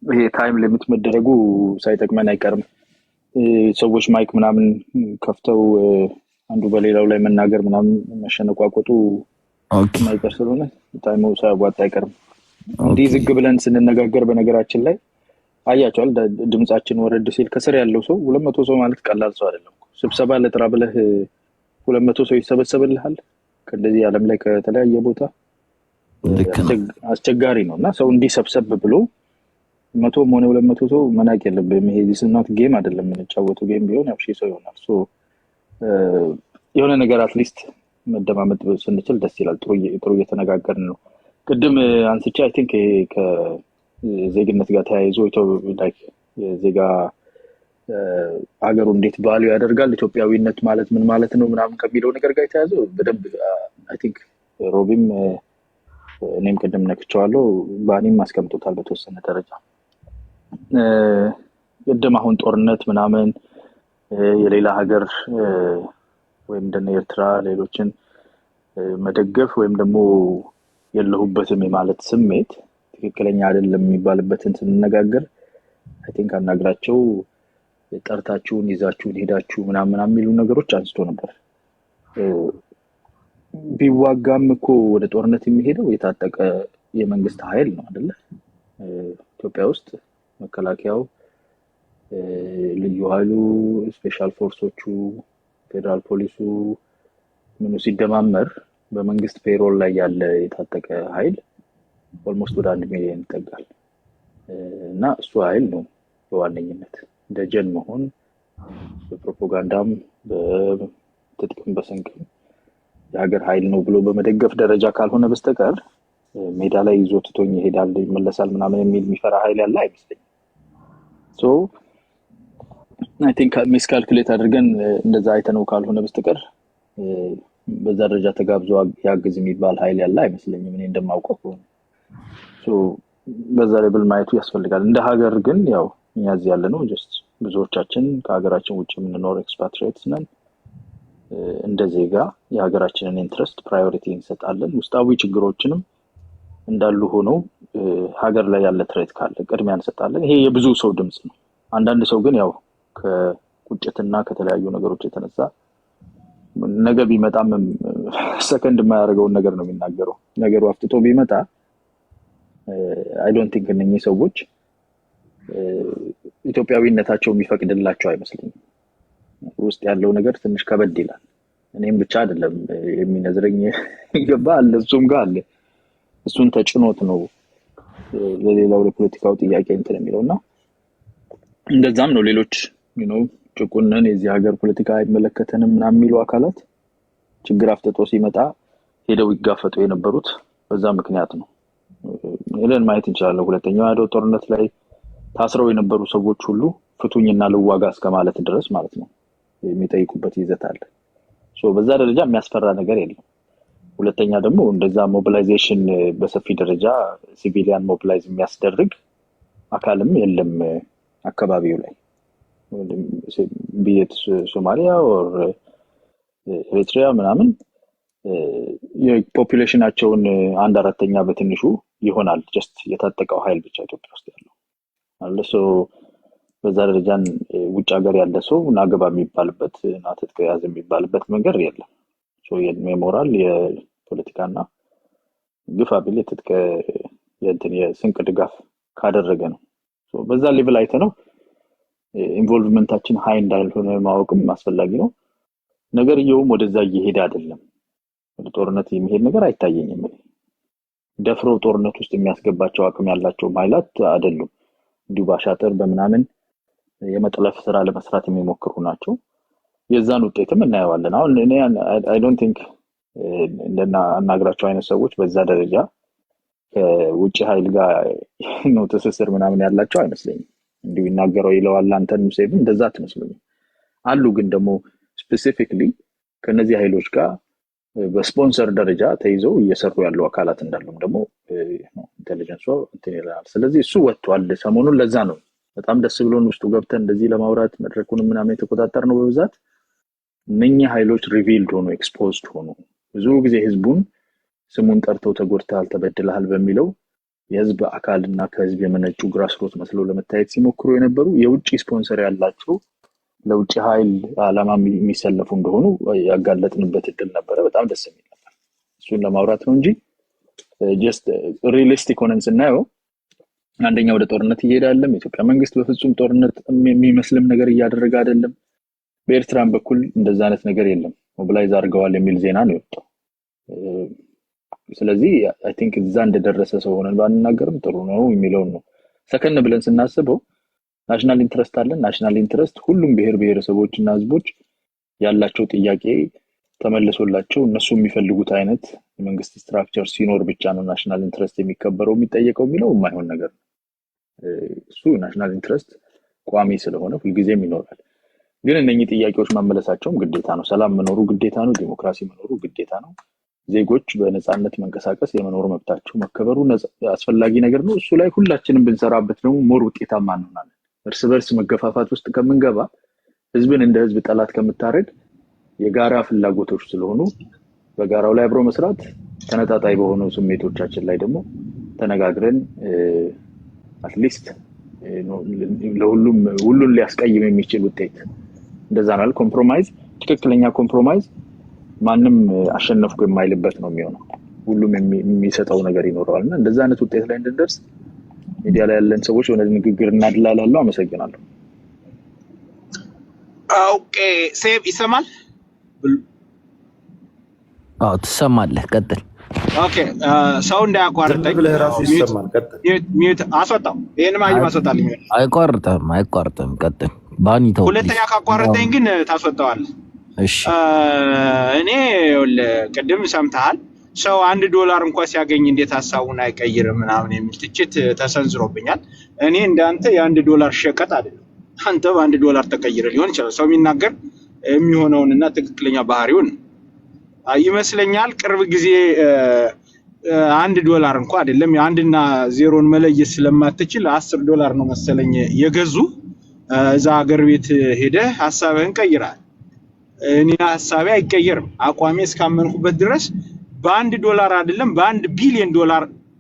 ይሄ ታይም ሊሚት መደረጉ ሳይጠቅመን አይቀርም። ሰዎች ማይክ ምናምን ከፍተው አንዱ በሌላው ላይ መናገር ምናምን መሸነቋቆጡ ማይቀር ስለሆነ ታይሙ ሳያዋጣ አይቀርም። እንዲህ ዝግ ብለን ስንነጋገር በነገራችን ላይ አያቸዋል ድምጻችን ወረድ ሲል ከስር ያለው ሰው 200 ሰው ማለት ቀላል ሰው አይደለም። ስብሰባ ለጥራ ብለህ 200 ሰው ይሰበሰብልሃል ከእንደዚህ ዓለም ላይ ከተለያየ ቦታ አስቸጋሪ ነው። እና ሰው እንዲሰብሰብ ብሎ 100 ሆነ 200 ሰው መናቅ የለብህም። ይሄ ዲስናት ጌም አይደለም የምንጫወተው። ጌም ቢሆን ያው ሺህ ሰው ይሆናል። የሆነ ነገር አትሊስት መደማመጥ ስንችል ደስ ይላል። ጥሩ እየተነጋገርን ነው። ቅድም አንስቼ አይ ቲንክ ከዜግነት ጋር ተያይዞ ዜጋ ሀገሩ እንዴት ቫልዩ ያደርጋል፣ ኢትዮጵያዊነት ማለት ምን ማለት ነው ምናምን ከሚለው ነገር ጋር የተያዘ በደንብ አይ ቲንክ ሮቢም እኔም ቅድም ነክቼዋለሁ፣ ባኒም አስቀምጦታል በተወሰነ ደረጃ። ቅድም አሁን ጦርነት ምናምን የሌላ ሀገር ወይም እንደነ ኤርትራ ሌሎችን መደገፍ ወይም ደግሞ የለሁበትም የማለት ስሜት ትክክለኛ አይደለም የሚባልበትን ስንነጋገር አይ ቲንክ አናግራቸው ጠርታችሁን ይዛችሁን ሄዳችሁ ምናምን የሚሉ ነገሮች አንስቶ ነበር። ቢዋጋም እኮ ወደ ጦርነት የሚሄደው የታጠቀ የመንግስት ኃይል ነው አይደለ? ኢትዮጵያ ውስጥ መከላከያው፣ ልዩ ኃይሉ፣ ስፔሻል ፎርሶቹ፣ ፌደራል ፖሊሱ ምኑ ሲደማመር በመንግስት ፔሮል ላይ ያለ የታጠቀ ኃይል ኦልሞስት ወደ 1 ሚሊዮን ይጠጋል። እና እሱ ኃይል ነው በዋነኝነት ደጀን መሆን በፕሮፓጋንዳም በትጥቅም በስንቅም የሀገር ኃይል ነው ብሎ በመደገፍ ደረጃ ካልሆነ በስተቀር ሜዳ ላይ ይዞ ትቶኝ ይሄዳል ይመለሳል ምናምን የሚል የሚፈራ ኃይል ያለ አይመስለኝም። አይ ቲንክ ሚስካልኩሌት አድርገን እንደዛ አይተነው ካልሆነ በስተቀር በዛ ደረጃ ተጋብዞ ያግዝ የሚባል ኃይል ያለ አይመስለኝም እኔ እንደማውቀው ከሆነ። በዛ ሌብል ማየቱ ያስፈልጋል። እንደ ሀገር ግን ያው እኛ እዚህ ያለ ነው ጀስት ብዙዎቻችን ከሀገራችን ውጭ የምንኖር ኤክስፓትሪየትስ ነን። እንደ ዜጋ የሀገራችንን ኢንትረስት ፕራዮሪቲ እንሰጣለን። ውስጣዊ ችግሮችንም እንዳሉ ሆነው ሀገር ላይ ያለ ትሬት ካለ ቅድሚያ እንሰጣለን። ይሄ የብዙ ሰው ድምጽ ነው። አንዳንድ ሰው ግን ያው ከቁጭትና ከተለያዩ ነገሮች የተነሳ ነገር ቢመጣም ሰከንድ የማያደርገውን ነገር ነው የሚናገረው። ነገሩ አፍጥጦ ቢመጣ አይ ዶንት ቲንክ እነኚህ ሰዎች ኢትዮጵያዊነታቸው የሚፈቅድላቸው አይመስለኝም። ውስጥ ያለው ነገር ትንሽ ከበድ ይላል። እኔም ብቻ አይደለም የሚነዝረኝ ይገባል እሱም ጋር አለ እሱን ተጭኖት ነው ለሌላው ለፖለቲካው ጥያቄ እንትን የሚለውና እንደዛም ነው ሌሎች ጭቁነን የዚህ ሀገር ፖለቲካ አይመለከተንም ምናምን የሚሉ አካላት ችግር አፍጥጦ ሲመጣ ሄደው ይጋፈጡ የነበሩት በዛ ምክንያት ነው። ሄደን ማየት እንችላለን። ሁለተኛው የዓድዋ ጦርነት ላይ ታስረው የነበሩ ሰዎች ሁሉ ፍቱኝና ልዋጋ እስከማለት ድረስ ማለት ነው የሚጠይቁበት ይዘት አለ። በዛ ደረጃ የሚያስፈራ ነገር የለም። ሁለተኛ ደግሞ እንደዛ ሞቢላይዜሽን በሰፊ ደረጃ ሲቪሊያን ሞቢላይዝ የሚያስደርግ አካልም የለም አካባቢው ላይ ቢየት ሶማሊያ ኦር ኤሪትሪያ ምናምን የፖፑሌሽናቸውን 1/4 በትንሹ ይሆናል ጀስት የታጠቀው ኃይል ብቻ ኢትዮጵያ ውስጥ ያለው አለሶ በዛ ደረጃን ውጭ ሀገር ያለ ሰው ናገባ የሚባልበት ናትጥቅ ያዝ የሚባልበት መንገድ የለም። የሞራል የፖለቲካና ግፋ ቢል የትጥቅ የስንቅ ድጋፍ ካደረገ ነው። በዛ ሌቭል አይተነው ኢንቮልቭመንታችን ሃይ እንዳልሆነ ማወቅም አስፈላጊ ነው። ነገርየውም ወደዛ እየሄደ አይደለም። ወደ ጦርነት የሚሄድ ነገር አይታየኝም። ደፍረው ጦርነት ውስጥ የሚያስገባቸው አቅም ያላቸው ኃይላት አይደሉም። እንዲሁ ባሻጠር በመናምን የመጥለፍ ስራ ለመስራት የሚሞክሩ ናቸው። የዛን ውጤትም እናየዋለን። አሁን እኔ አይ ዶንት ቲንክ እንደና አናግራቸው አይነት ሰዎች በዛ ደረጃ ከውጭ ኃይል ጋር ነው ትስስር ምናምን ያላቸው አይመስለኝም። እንዲሁ ይናገረው ይለዋል አንተን ሙሴቭ እንደዛ አትመስሉኝ አሉ። ግን ደግሞ ስፔሲፊክሊ ከነዚህ ኃይሎች ጋር በስፖንሰር ደረጃ ተይዘው እየሰሩ ያለው አካላት እንዳሉም ደግሞ ኢንተለጀንሱ እንትን ይላል። ስለዚህ እሱ ወጥቷል ሰሞኑን። ለዛ ነው በጣም ደስ ብሎን ውስጡ ገብተን እንደዚህ ለማውራት መድረኩን ምናምን የተቆጣጠር ነው። በብዛት እነኚህ ኃይሎች ሪቪልድ ሆኖ ኤክስፖዝድ ሆኖ ብዙ ጊዜ ህዝቡን ስሙን ጠርተው ተጎድተሃል ተበድለሃል በሚለው የህዝብ አካልና ከህዝብ የመነጩ ግራስሮት መስለው ለመታየት ሲሞክሩ የነበሩ የውጭ ስፖንሰር ያላቸው ለውጭ ኃይል ዓላማ የሚሰለፉ እንደሆኑ ያጋለጥንበት እድል ነበረ። በጣም ደስ የሚል ነበር። እሱን ለማውራት ነው እንጂ ጀስት ሪሊስቲክ ሆነን ስናየው አንደኛ ወደ ጦርነት እየሄዳለም የኢትዮጵያ መንግስት በፍጹም ጦርነት የሚመስልም ነገር እያደረገ አይደለም። በኤርትራም በኩል እንደዛ አይነት ነገር የለም። ሞቢላይዝ አድርገዋል የሚል ዜና ነው የወጣው። ስለዚህ አይ ቲንክ እዛ እንደደረሰ ሰው ሆነን ባንናገርም ጥሩ ነው የሚለው ነው። ሰከን ብለን ስናስበው ናሽናል ኢንትረስት አለን። ናሽናል ኢንትረስት ሁሉም ብሔር ብሔረሰቦችና ህዝቦች ያላቸው ጥያቄ ተመልሶላቸው እነሱ የሚፈልጉት አይነት የመንግስት ስትራክቸር ሲኖር ብቻ ነው ናሽናል ኢንትረስት የሚከበረው የሚጠየቀው የሚለው የማይሆን ነገር ነው። እሱ ናሽናል ኢንትረስት ቋሚ ስለሆነ ሁልጊዜም ይኖራል። ግን እነኚህ ጥያቄዎች ማመለሳቸውም ግዴታ ነው። ሰላም መኖሩ ግዴታ ነው። ዲሞክራሲ መኖሩ ግዴታ ነው። ዜጎች በነፃነት መንቀሳቀስ የመኖር መብታቸው መከበሩ አስፈላጊ ነገር ነው። እሱ ላይ ሁላችንም ብንሰራበት ደግሞ ሞር ውጤታማ እንሆናለን። እርስ በርስ መገፋፋት ውስጥ ከምንገባ ህዝብን እንደ ህዝብ ጠላት ከምታረድ የጋራ ፍላጎቶች ስለሆኑ በጋራው ላይ አብሮ መስራት ተነጣጣይ በሆኑ ስሜቶቻችን ላይ ደግሞ ተነጋግረን አትሊስት ሁሉን ሊያስቀይም የሚችል ውጤት እንደዛ ነው። ኮምፕሮማይዝ ትክክለኛ ኮምፕሮማይዝ ማንም አሸነፍኩ የማይልበት ነው የሚሆነው። ሁሉም የሚሰጠው ነገር ይኖረዋልና እንደዛ አይነት ውጤት ላይ እንድንደርስ ሚዲያ ላይ ያለን ሰዎች ወደ ንግግር እናድላላለን። አመሰግናለሁ። ኦኬ ሴቭ ይሰማል? አዎ ትሰማለህ። ቀጥል። ኦኬ ሰው እንዳያቋርጠኝ ሚዩት አስወጣው። ይሄን ማይም አስወጣልኝ። አይቋርጥም። ቀጥል። ባኒተው ሁለተኛ ካቋረጠኝ ግን ታስወጣዋለህ። እሺ እኔ ቅድም ሰምተሃል። ሰው $1 እንኳን ሲያገኝ እንዴት ሐሳቡን አይቀይርም ምናምን የሚል ትችት ተሰንዝሮብኛል። እኔ እንዳንተ $1 ሸቀጥ አይደለም። አንተ $1 ተቀይረ ሊሆን ይችላል። ሰው የሚናገር የሚሆነውንና ትክክለኛ ባህሪውን ይመስለኛል። ቅርብ ጊዜ $1 እንኳን አይደለም የአንድና ዜሮን መለየት ስለማትችል $10 ነው መሰለኝ የገዙ እዛ ሀገር ቤት ሄደ ሐሳብህን ቀይራል። እኔ ሐሳቤ አይቀየርም። አቋሜ እስካመንኩበት ድረስ $1 አይደለም $1 ቢሊዮን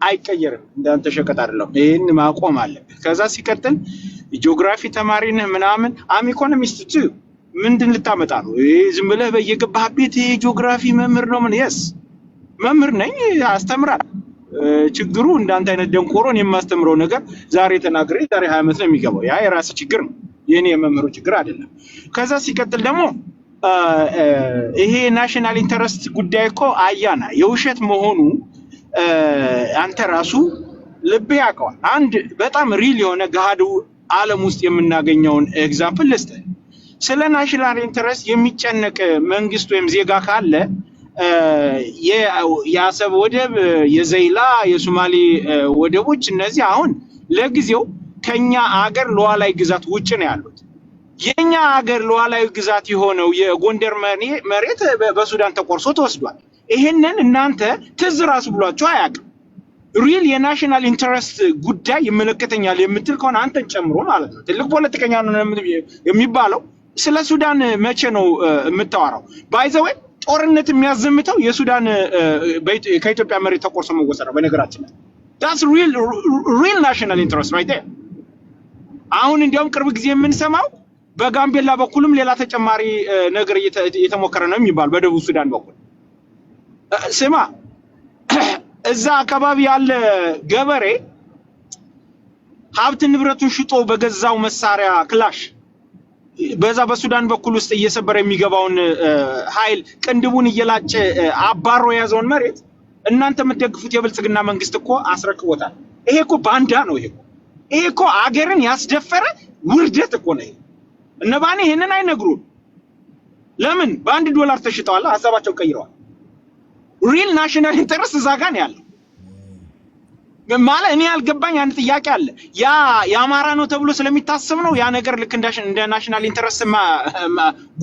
አይቀየርም። እንዳንተ ሸቀጥ አይደለም። ይሄን ማቆም አለበት። ከዛ ሲቀጥል ጂኦግራፊ ተማሪ ነህ ምናምን አም ኢኮኖሚስት ቱ ምንድን ልታመጣ ነው? ዝም ብለህ በየገባህበት ጂኦግራፊ መምህር ነው ምን? የስ መምህር ነኝ አስተምራለሁ። ችግሩ እንዳንተ አይነት ደንቆሮን የማስተምረው ነገር ዛሬ ተናግሬ ዛሬ 20 ዓመት ነው የሚገባው። ያ የራስ ችግር ነው። የኔ የመምህሩ ችግር አይደለም። ከዛ ሲቀጥል ደግሞ ይሄ ናሽናል ኢንተረስት ጉዳይ እኮ አያና የውሸት መሆኑ አንተ ራሱ ልብ ያውቀዋል። አንድ በጣም ሪል የሆነ ገሃዱ ዓለም ውስጥ የምናገኘውን ኤግዛምፕል ልስጥ። ስለ ናሽናል ኢንተረስት የሚጨነቅ መንግስት ወይም ዜጋ ካለ የአሰብ ወደብ፣ የዘይላ፣ የሶማሌ ወደቦች እነዚህ አሁን ለጊዜው ከኛ አገር ሉዓላዊ ግዛት ውጭ ነው ያሉት። የኛ አገር ሉዓላዊ ግዛት የሆነው የጎንደር መሬት በሱዳን ተቆርሶ ተወስዷል። ይሄንን እናንተ ትዝ ራሱ ብሏችሁ አያውቅም። ሪል የናሽናል ኢንተረስት ጉዳይ ይመለከተኛል የምትል ከሆነ አንተን ጨምሮ ማለት ነው ትልቅ ፖለቲከኛ ነው የሚባለው ስለ ሱዳን መቼ ነው የምታወራው? ባይ ዘ ዌይ ጦርነት የሚያዘምተው የሱዳን ከኢትዮጵያ መሬት ተቆርሶ መወሰድ ነው። በነገራችን ላይ that's real national interest right there። አሁን እንዲያውም ቅርብ ጊዜ የምንሰማው በጋምቤላ በኩልም ሌላ ተጨማሪ ነገር እየተሞከረ ነው የሚባል በደቡብ ሱዳን በኩል ስማ እዛ አካባቢ ያለ ገበሬ ሀብት ንብረቱን ሽጦ በገዛው መሳሪያ ክላሽ በዛ በሱዳን በኩል ውስጥ እየሰበረ የሚገባውን ኃይል ቅንድቡን እየላጨ አባሮ ያዘውን መሬት እናንተ የምትደግፉት የብልጽግና መንግስት እኮ አስረክቦታል። ይሄ እኮ ባንዳ ነው። ይሄ እኮ አገርን ያስደፈረ ውርደት እኮ ነው። እነባኔ ይሄንን አይነግሩን። ለምን $1 ተሽጠዋል፣ ሐሳባቸው ቀይረዋል። ሪል ናሽናል ኢንተረስት እዛ ጋር ነው ያለው ማለት እኔ ያልገባኝ አንድ ጥያቄ አለ። የአማራ ነው ተብሎ ስለሚታሰብ ነው ያ ነገር ልክ እንደ ናሽናል ኢንተረስት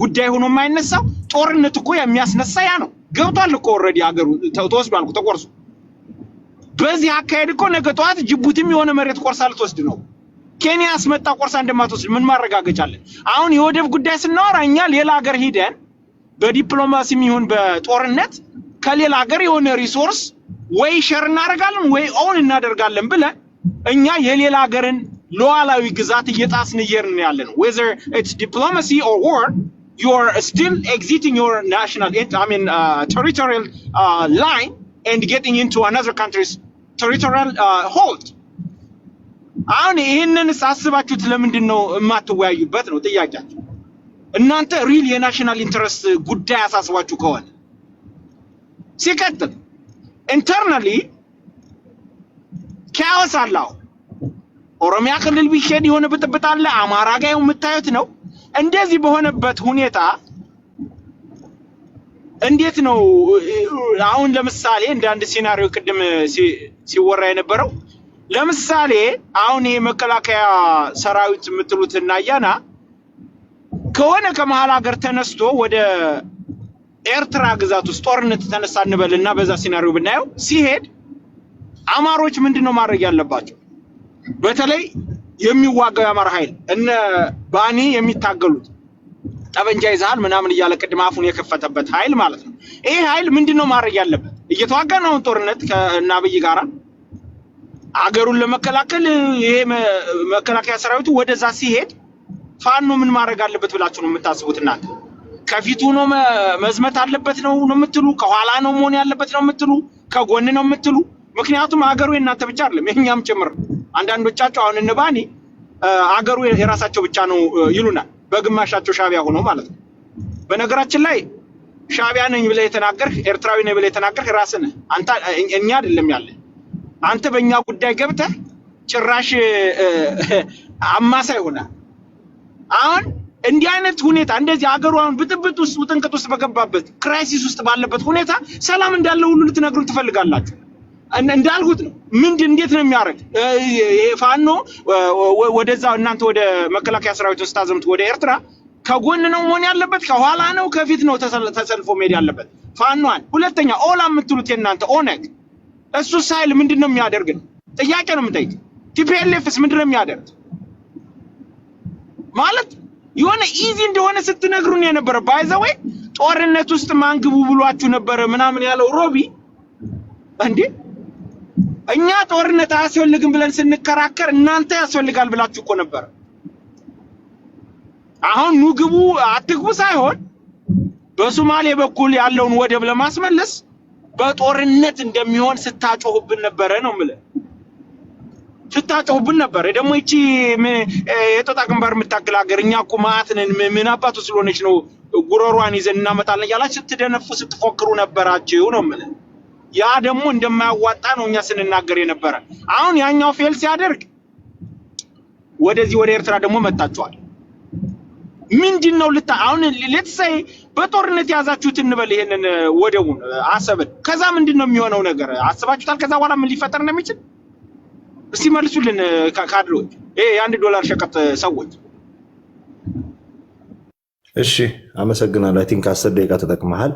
ጉዳይ ሆኖ የማይነሳው። ጦርነት እኮ የሚያስነሳ ያ ነው። ገብቷል እኮ ኦልሬዲ አገሩ ተወስዷል እኮ ተቆርሶ። በዚህ አካሄድ እኮ ነገ ጠዋት ጅቡቲም የሆነ መሬት ቆርሳ ልትወስድ ነው። ኬንያ አስመጣ ቆርሳ እንደማትወስድ ምን ማረጋገጫ አለ? አሁን የወደብ ጉዳይ ስናወራ እኛ ሌላ ሀገር ሄደን በዲፕሎማሲም ይሁን በጦርነት ከሌላ ሀገር የሆነ ሪሶርስ ወይ ሸር እናደርጋለን ወይ ኦን እናደርጋለን ብለን እኛ የሌላ ሀገርን ሉዓላዊ ግዛት እየጣስን እየርን ያለን whether it's diplomacy or war you are still exiting your national territorial line and getting into another country's territorial hold። አሁን ይሄንን ሳስባችሁት ለምንድን ነው የማትወያዩበት ነው ጥያቄያችሁ። እናንተ ሪል የናሽናል ኢንተረስት ጉዳይ አሳስባችሁ ከሆነ ሲቀጥል ኢንተርናሊ ቻኦስ አለው። ኦሮሚያ ክልል ቢሄድ የሆነ ብጥብጥ አለ፣ አማራ ጋር የምታዩት ነው። እንደዚህ በሆነበት ሁኔታ እንዴት ነው አሁን ለምሳሌ እንደ አንድ ሲናሪዮ ቅድም ሲወራ የነበረው ለምሳሌ አሁን ይሄ መከላከያ ሰራዊት የምትሉትና ያና ከሆነ ከመሃል ሀገር ተነስቶ ወደ ኤርትራ ግዛት ውስጥ ጦርነት ተነሳ እንበልና በዛ ሲናሪዮ ብናየው ሲሄድ አማሮች ምንድነው ማድረግ ያለባቸው? በተለይ የሚዋጋው የአማራ ኃይል እነ ባኒ የሚታገሉት ጠበንጃ ይዛል ምናምን እያለ ቅድም አፉን የከፈተበት ኃይል ማለት ነው። ይሄ ኃይል ምንድነው ማድረግ ያለበት? እየተዋጋ ነው ጦርነት ከናብይ ጋራ አገሩን ለመከላከል ይሄ መከላከያ ሰራዊቱ ወደዛ ሲሄድ ፋኖ ምን ማድረግ አለበት ብላችሁ ነው የምታስቡት እናንተ? ከፊቱ ነው መዝመት አለበት ነው የምትሉ? ከኋላ ነው መሆን ያለበት ነው የምትሉ? ከጎን ነው የምትሉ? ምክንያቱም አገሩ የእናንተ ብቻ አይደለም የኛም ጭምር። አንዳንዶቻቸው አሁን እንባኒ አገሩ የራሳቸው ብቻ ነው ይሉናል፣ በግማሻቸው ሻቢያ ሆኖ ማለት ነው። በነገራችን ላይ ሻቢያ ነኝ ብለህ የተናገርህ ኤርትራዊ ነኝ ብለህ የተናገርህ ራስህ ነህ አንተ፣ እኛ አይደለም ያለ። አንተ በእኛ ጉዳይ ገብተህ ጭራሽ አማሳይ ሆነህ አሁን እንዲህ አይነት ሁኔታ እንደዚህ አገሩ አሁን ብጥብጥ ውስጥ ውጥንቅጥ ውስጥ በገባበት ክራይሲስ ውስጥ ባለበት ሁኔታ ሰላም እንዳለ ሁሉ ልትነግሩን ትፈልጋላችሁ። እንዳልኩት ነው እንዴት ነው የሚያደርግ ፋኖ ወደዛ እናንተ ወደ መከላከያ ሰራዊት ውስጥ ታዘምቱ ወደ ኤርትራ ከጎን ነው መሆን ያለበት? ከኋላ ነው ከፊት ነው ተሰልፎ መሄድ ያለበት? ፋኖን ሁለተኛ ኦላ የምትሉት የእናንተ ኦነግ እሱ ሳይል ምንድነው የሚያደርግ? ጥያቄ ነው የምጠይቅ። ቲፒኤልኤፍስ ምንድነው የሚያደርግ ማለት የሆነ ኢዚ እንደሆነ ስትነግሩን የነበረ ባይ ዘ ዌይ ጦርነት ውስጥ ማንግቡ ብሏችሁ ነበር ምናምን ያለው ሮቢ እንዴ እኛ ጦርነት አያስፈልግም ብለን ስንከራከር እናንተ ያስፈልጋል ብላችሁ እኮ ነበር። አሁን ንግቡ አትግቡ ሳይሆን በሶማሌ በኩል ያለውን ወደብ ለማስመለስ በጦርነት እንደሚሆን ስታጮሁብን ነበር ነው ማለት ስታጮሁብን ነበር። ደግሞ እቺ የጦጣ ግንባር የምታክል ሀገር እኛ እኮ ማአትነን ምን አባቱ ስለሆነች ነው ጉረሯን ይዘን እናመጣለን እያላችሁ ስትደነፉ ስትፎክሩ ነበራችሁ ነው የምልህ። ያ ደግሞ እንደማያዋጣ ነው እኛ ስንናገር የነበረ። አሁን ያኛው ፌል ሲያደርግ ወደዚህ ወደ ኤርትራ ደግሞ መጣችኋል። ምንድነው አሁን ለትሳይ በጦርነት ያዛችሁት እንበል ይሄንን ወደቡን አሰብን። ከዛ ምንድነው የሚሆነው ነገር አስባችሁታል? ከዛ በኋላ ምን ሊፈጠር እንደሚችል እስቲ መልሱልን ካድሮች፣ ይሄ $1 ሸቀጥ ሰዎች። እሺ አመሰግናለሁ። አይ ቲንክ 10 ደቂቃ ተጠቅመሃል።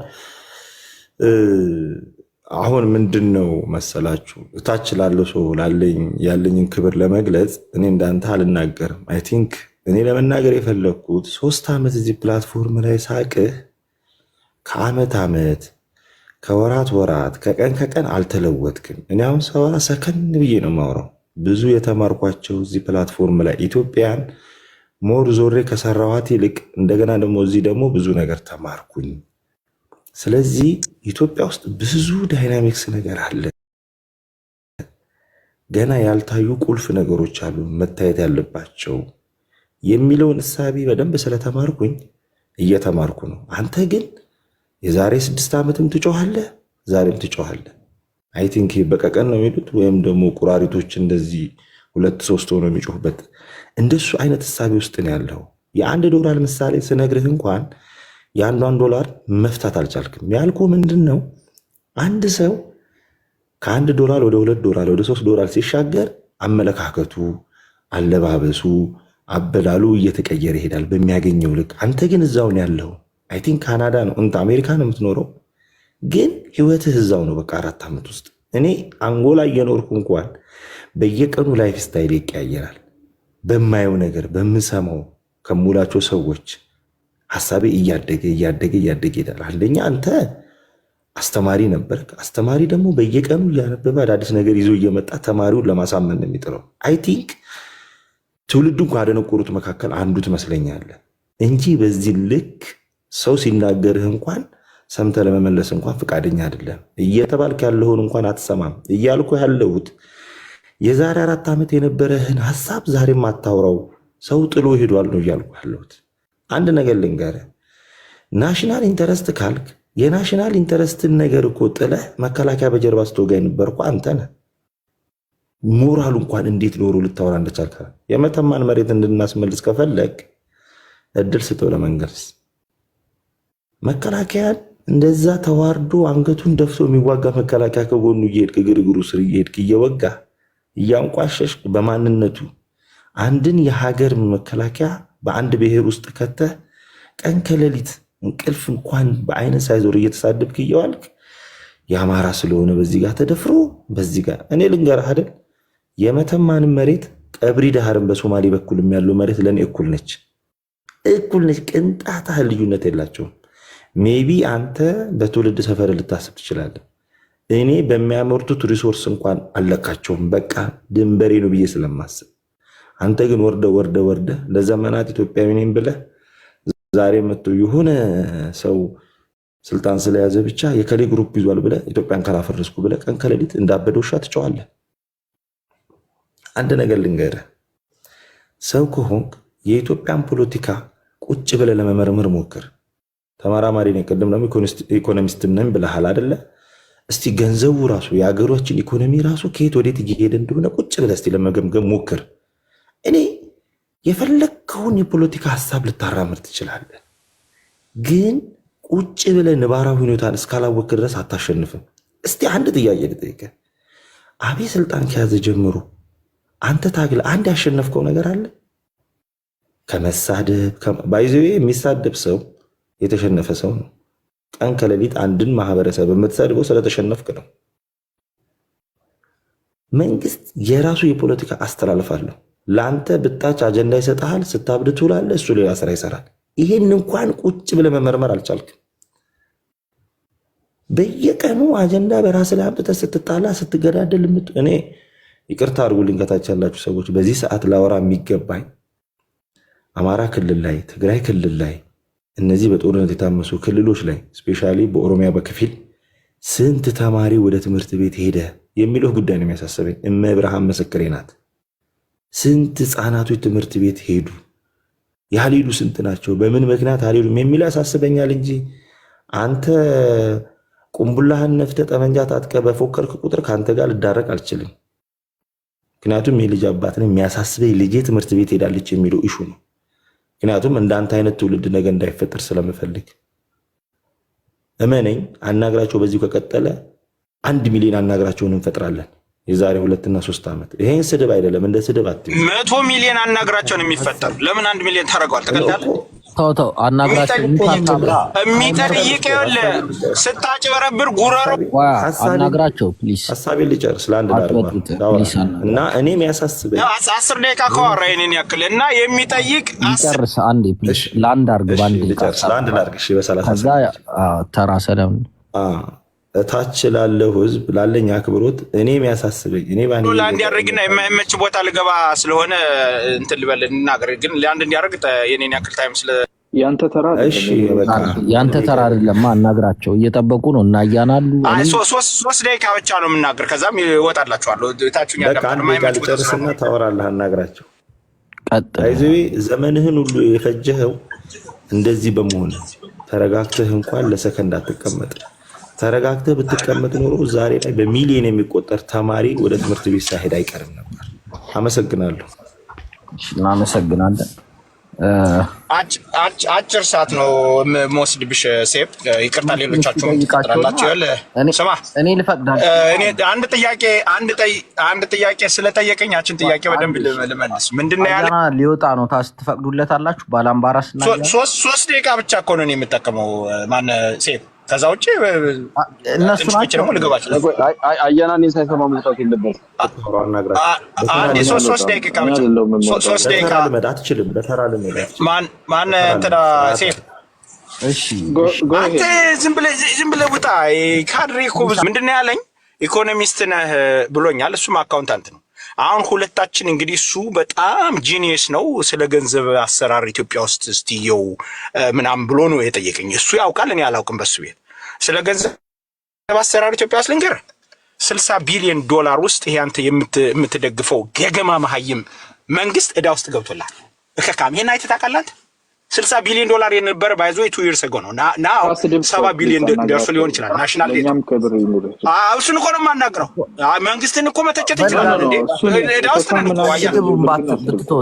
አሁን ምንድነው መሰላችሁ እታች ላለው ሰው ያለኝን ክብር ለመግለጽ እኔ እንዳንተ አልናገርም። አይ ቲንክ እኔ ለመናገር የፈለግኩት 3 ዓመት እዚህ ፕላትፎርም ላይ ሳቅህ ከዓመት ዓመት ከወራት ወራት ከቀን ከቀን አልተለወጥክም። እኔ አሁን ሰወራ ሰከን ብዬ ነው የማወራው። ብዙ የተማርኳቸው እዚህ ፕላትፎርም ላይ ኢትዮጵያን ሞር ዞሬ ከሰራኋት ይልቅ እንደገና ደግሞ እዚህ ደግሞ ብዙ ነገር ተማርኩኝ። ስለዚህ ኢትዮጵያ ውስጥ ብዙ ዳይናሚክስ ነገር አለ። ገና ያልታዩ ቁልፍ ነገሮች አሉ መታየት ያለባቸው የሚለውን እሳቤ በደንብ ስለተማርኩኝ እየተማርኩ ነው። አንተ ግን የዛሬ 6 ዓመትም ትጮኻለህ፣ ዛሬም ትጮኻለህ። አይ ቲንክ በቀቀን ነው የሚሉት ወይም ደግሞ ቁራሪቶች እንደዚህ 2-3 ሆነው የሚጮሁበት እንደሱ አይነት እሳቤ ውስጥ ነው ያለው። $1 ምሳሌ ስነግርህ እንኳን $1 መፍታት አልቻልክም። ያልኩ ምንድን ነው አንድ ሰው $1 ወደ $2 ወደ $3 ሲሻገር አመለካከቱ፣ አለባበሱ፣ አበላሉ እየተቀየረ ይሄዳል በሚያገኘው ልክ። አንተ ግን እዛው ነው ያለው። አይ ቲንክ ካናዳ ነው እንት አሜሪካ ነው የምትኖረው፣ ግን ህይወትህ እዛው ነው። በቃ 4 ዓመት ውስጥ እኔ አንጎላ እየኖርኩ እንኳን በየቀኑ ላይፍ ስታይል ይቀያየራል። በማየው ነገር በምሰማው ከሙላቸው ሰዎች ሐሳቤ እያደገ ይሄዳል። አንደኛ አንተ አስተማሪ ነበርክ። አስተማሪ ደግሞ በየቀኑ እያነበበ አዳዲስ ነገር ይዞ እየመጣ ተማሪውን ለማሳመን ነው የሚጥረው። አይ ቲንክ ትውልዱን ካደነቆሩት መካከል አንዱ ትመስለኛለህ እንጂ በዚህ ልክ ሰው ሲናገርህ እንኳን ሰምተ ለመመለስ እንኳን ፈቃደኛ አይደለም። እየተባልክ ያለውን እንኳን አትሰማም። እያልኩ ያለሁት የዛሬ 4 ዓመት የነበረህን ሐሳብ ዛሬም አታውራው፣ ሰው ጥሎ ሄዷል ነው እያልኩ ያለሁት። አንድ ነገር ልንገርህ፣ ናሽናል ኢንተረስት ካልክ የናሽናል ኢንተረስትን ነገር እኮ ጥለህ መከላከያ በጀርባ ስትወጋ የነበርኩ አንተ ነህ። ሞራሉ እንኳን እንዴት ኖሮ ልታወራ እንደቻልክ። የመተማን መሬት እንድናስመልስ ከፈለግ እድል ስጠው ለመንገርስ። መከላከያን እንደዛ ተዋርዶ አንገቱን ደፍቶ የሚዋጋ መከላከያ ከጎኑ እየሄድክ ግርግሩ ስር እየሄድክ እየወጋ እያንቋሸሽ በማንነቱ አንድን የሀገር መከላከያ በአንድ ብሔር ውስጥ ከተህ ቀን ከሌሊት እንቅልፍ እንኳን በአይነ ሳይዞር እየተሳደብክ እየዋልክ የአማራ ስለሆነ በዚህ ጋር ተደፍሮ በዚህ ጋር እኔ ልንገርህ አይደል የመተማንም መሬት ቀብሪ ዳህርን በሶማሌ በኩል ያለው መሬት ለኔ እኩል ነች። ቅንጣት ያህል ልዩነት የላቸውም። ሜቢ አንተ በትውልድ ሰፈር ልታስብ ትችላለህ። እኔ በሚያመርቱት ሪሶርስ እንኳን አለካቸውም። በቃ ድንበሬ ነው ብዬ ስለማስብ፣ አንተ ግን ወርደ ለዘመናት ኢትዮጵያዊ ነኝ ብለህ ዛሬ መጥቶ የሆነ ሰው ስልጣን ስለያዘ ብቻ የከሌ ግሩፕ ይዟል ብለህ ኢትዮጵያን ካላፈረስኩ ብለህ ቀን ከሌሊት እንዳበደ ውሻ ትጨዋለህ። አንድ ነገር ልንገርህ፣ ሰው ከሆንክ የኢትዮጵያን ፖለቲካ ቁጭ ብለህ ለመመርመር ሞክር። ተመራማሪ ነኝ፣ ቅድም ደግሞ ኢኮኖሚስት ነኝ ብለሃል አይደለ? እስቲ ገንዘቡ ራሱ የሀገሮችን ኢኮኖሚ ራሱ ከየት ወዴት እየሄደ እንደሆነ ቁጭ ብለህ እስቲ ለመገምገም ሞክር። እኔ የፈለግከውን የፖለቲካ ሀሳብ ልታራምር ትችላለህ፣ ግን ቁጭ ብለህ ነባራዊ ሁኔታን እስካላወቅ ድረስ አታሸንፍም። እስቲ አንድ ጥያቄ ልጠይቅህ። አብይ ስልጣን ከያዘ ጀምሮ አንተ ታግለህ አንድ ያሸነፍከው ነገር አለ? ከመሳደብ ባይዘዌ የሚሳደብ ሰው የተሸነፈ ሰው ነው። ቀን ከሌሊት አንድን ማህበረሰብ የምትሰድበው ስለተሸነፍክ ነው። መንግስት የራሱ የፖለቲካ አስተላለፍ አለው። ለአንተ ብታች አጀንዳ ይሰጥሃል፣ ስታብድ ትውላለህ፣ እሱ ሌላ ስራ ይሰራል። ይሄን እንኳን ቁጭ ብለህ መመርመር አልቻልክም። በየቀኑ አጀንዳ በራስ ላይ አምጥተህ ስትጣላ ስትገዳደል እኔ ይቅርታ አድርጉልኝ ከታች ያላችሁ ሰዎች፣ በዚህ ሰዓት ላወራ የሚገባኝ አማራ ክልል ላይ፣ ትግራይ ክልል ላይ፣ እነዚህ በጦርነት የታመሱ ክልሎች ላይ ስፔሻሊ በኦሮሚያ በከፊል ስንት ተማሪ ወደ ትምህርት ቤት ሄደ የሚለው ጉዳይ ነው የሚያሳስበኝ። እመብርሃን ምስክሬ ናት። ስንት ህፃናቶች ትምህርት ቤት ሄዱ? ያልሄዱ ስንት ናቸው? በምን ምክንያት አልሄዱም የሚል ያሳስበኛል እንጂ አንተ ቁምቡላህን ነፍተህ ጠመንጃ ታጥቀህ በፎከርክ ቁጥር ከአንተ ጋር ልዳረቅ አልችልም። ምክንያቱም የልጅ አባት ነኝ። የሚያሳስበኝ ልጄ ትምህርት ቤት ሄዳለች የሚለው ኢሹ ነው። ምክንያቱም እንዳንተ አይነት ትውልድ ነገ እንዳይፈጠር ስለምፈልግ እመነኝ። አናግራቸው በዚሁ ከቀጠለ 1 ሚሊዮን አናግራቸውን እንፈጥራለን የዛሬ 2 እና 3 ዓመት። ይሄን ስድብ አይደለም፣ እንደ ስድብ አትይ። 100 ሚሊዮን አናግራቸውን የሚፈጠር ለምን 1 ሚሊዮን ታደርገዋል? ተቀጣለ ተው አናግራቸው የሚጠይቅ ይወለ ስታጭበረብር ጉረሮ አናግራቸው ፕሊዝ። ሐሳቤን ልጨርስ ለአንድ እና እኔ የሚያሳስበኝ 10 ደቂቃ ካወራ የኔን ያክል እና የሚጠይቅ ጨርስ አንዴ ፕሊዝ። ለአንድ አርግ ባንዴ ልጨርስ ለአንድ ላርግ። እሺ በ30 ከዛ ተራ ሰላም እታች ላለው ህዝብ ላለኝ አክብሮት እኔ የሚያሳስበኝ እኔ ባንዴ ለአንድ ያርግና የማይመች ቦታ ልገባ ስለሆነ እንትን ልበል እናገር። ግን ለአንድ እንዲያርግ የኔን ያክል ታይም ስለ ያንተ ተራ እሺ በቃ ያንተ ተራ አይደለም። አናግራቸው እየጠበቁ ነው እና ያናሉ። አይ 3 ደቂቃ ብቻ ነው የምናገር። ከዛም ይወጣላችኋል። ታችሁኛ ደም የማይመች ቦታ ጨርስና ታወራለህ። አናግራቸው አይዘዊ ዘመንህን ሁሉ የፈጀኸው እንደዚህ በመሆን ተረጋግተህ እንኳን ለሰከንድ አትቀመጥ። ተረጋግተህ ብትቀመጥ ኖሮ ዛሬ ላይ በሚሊዮን የሚቆጠር ተማሪ ወደ ትምህርት ቤት ሳይሄድ አይቀርም ነበር። አመሰግናለሁ። እናመሰግናለን። አጭር ሰዓት ነው የምወስድብሽ ሴፕ። ይቅርታ ሌሎቻችሁም ትቀጥላላችሁ። ስማ እኔ ልፈቅዳለሁ። እኔ አንድ ጥያቄ ስለጠየቀኝ ያችን ጥያቄ በደንብ ልመልስ። ምንድን ነው ያለ ሊወጣ ነው ትፈቅዱለታላችሁ? ባላምባራስ እና 3 ደቂቃ ብቻ እኮ ነው የሚጠቀመው ማን ሴፕ። ከዛ ውጪ እነሱ ናቸው ልገባቸው። አያናን ሳይሰማ መውጣት የለበትም። አንዴ 3 ደቂቃ ብቻ 3 ደቂቃ አትችልም። በተራ ልመዳ ማን እንትና ሴፍ እሺ አንተ ዝም ብለህ ውጣ። ካድሬ እኮ ብዙ ምንድን ነው ያለኝ ኢኮኖሚስት ነህ ብሎኛል። እሱም አካውንታንት ነው። አሁን ሁለታችን እንግዲህ እሱ በጣም ጂኒየስ ነው። ስለ ገንዘብ አሰራር ኢትዮጵያ ውስጥ እስቲየው ምናምን ብሎ ነው የጠየቀኝ። እሱ ያውቃል፣ እኔ አላውቅም። በሱ ቤት ስለ ገንዘብ አሰራር ኢትዮጵያ ውስጥ ልንገርህ፣ $60 ቢሊዮን ውስጥ ይሄ አንተ የምትደግፈው ገገማ መሀይም መንግስት ዕዳ ውስጥ ገብቶላል። እከካም ይሄን አይተህ ታውቃለህ? $60 ቢሊዮን የነበረ ባይዞ 2 years ago ነው። ናው 7 ቢሊዮን ደርሶ ሊሆን ይችላል። ናሽናል ዴት እሱን እኮ ነው የማናግረው። መንግስትን እኮ መተቸት ይችላል እንዴ? ዕዳ ውስጥ ነው እኮ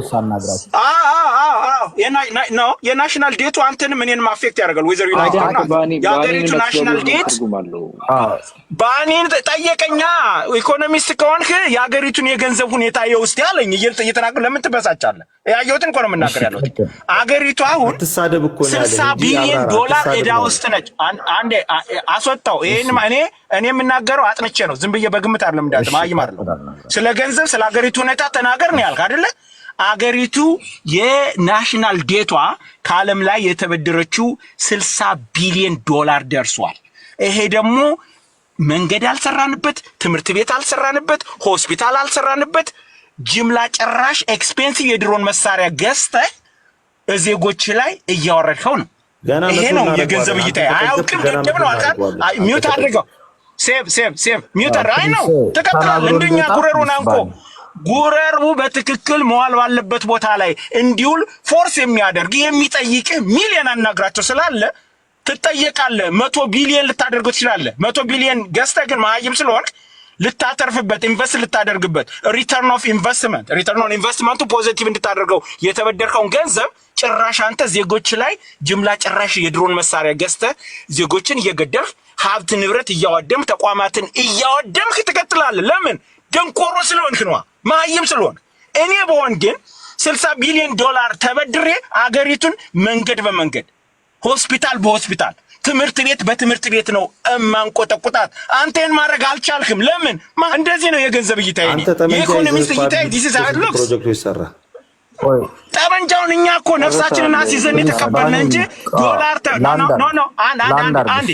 የናሽናል ዴቱ አንተንም እኔንም አፌክት ያደርጋል። ወይዘር ዩናይትድ የሀገሪቱ ናሽናል ዴት ባኔን ጠየቀኛ። ኢኮኖሚስት ከሆንክ የሀገሪቱን የገንዘብ ሁኔታ የውስጥ ያለኝ እየተናገር ለምን ትበሳጫለህ? ያየሁትን እኮ ነው የምናገር ያለው። አገሪቱ አሁን $60 ቢሊዮን ዕዳ ውስጥ ነች። አንዴ አስወጣው። ይሄን እኔ የምናገረው አጥንቼ ነው፣ ዝም ብዬ በግምት አይደለም። እንዳለ ማይም አይደለም። ስለ ገንዘብ ስለ አገሪቱ ሁኔታ ተናገር ነው ያልክ አይደለ? አገሪቱ የናሽናል ዴቷ ከዓለም ላይ የተበደረችው $60 ቢሊዮን ደርሷል። ይሄ ደግሞ መንገድ አልሰራንበት፣ ትምህርት ቤት አልሰራንበት፣ ሆስፒታል አልሰራንበት፣ ጅምላ ጨራሽ ኤክስፔንሲቭ የድሮን መሳሪያ ገዝተህ ዜጎች ላይ እያወረድከው ነው። ይሄ ነው የገንዘብ እይታ። አያውቅም፣ ደደብ ነው። ሚውት አድርገው። ሴቭ ሚውት አይ ነው ተቀጥሏል። እንደኛ ጉረሩን አንቆ ጉረሩ በትክክል መዋል ባለበት ቦታ ላይ እንዲውል ፎርስ የሚያደርግ የሚጠይቅ ሚሊዮን አናግራቸው ስላለ ትጠየቃለህ። 100 ቢሊዮን ልታደርገው ትችላለህ። 100 ቢሊዮን ገዝተህ ግን መሀይም ስለሆንክ ልታተርፍበት ኢንቨስት ልታደርግበት ሪተርን ኦፍ ኢንቨስትመንቱ ፖዚቲቭ እንድታደርገው የተበደርከውን ገንዘብ ጭራሽ አንተ ዜጎች ላይ ጅምላ ጨራሽ የድሮን መሳሪያ ገዝተህ ዜጎችን እየገደልክ ሀብት ንብረት እያወደምክ ተቋማትን እያወደምክ ትቀጥላለህ። ለምን? ደንቆሮ ስለሆንክ ነዋ፣ መሀይም ስለሆንክ። እኔ በሆን ግን $60 ቢሊዮን ተበድሬ አገሪቱን መንገድ በመንገድ ሆስፒታል በሆስፒታል ትምህርት ቤት በትምህርት ቤት ነው እማንቆጠቁጣት። አንተን ማድረግ አልቻልክም። ለምን? እንደዚህ ነው የገንዘብ እይታዬ። የኢኮኖሚስት እይታዬ ዲስ ኢዝ ሃው ኢት ሉክስ። ጠመንጃውን እኛ እኮ ነፍሳችንን አስይዘን የተቀበልን እንጂ ዶላር አንድ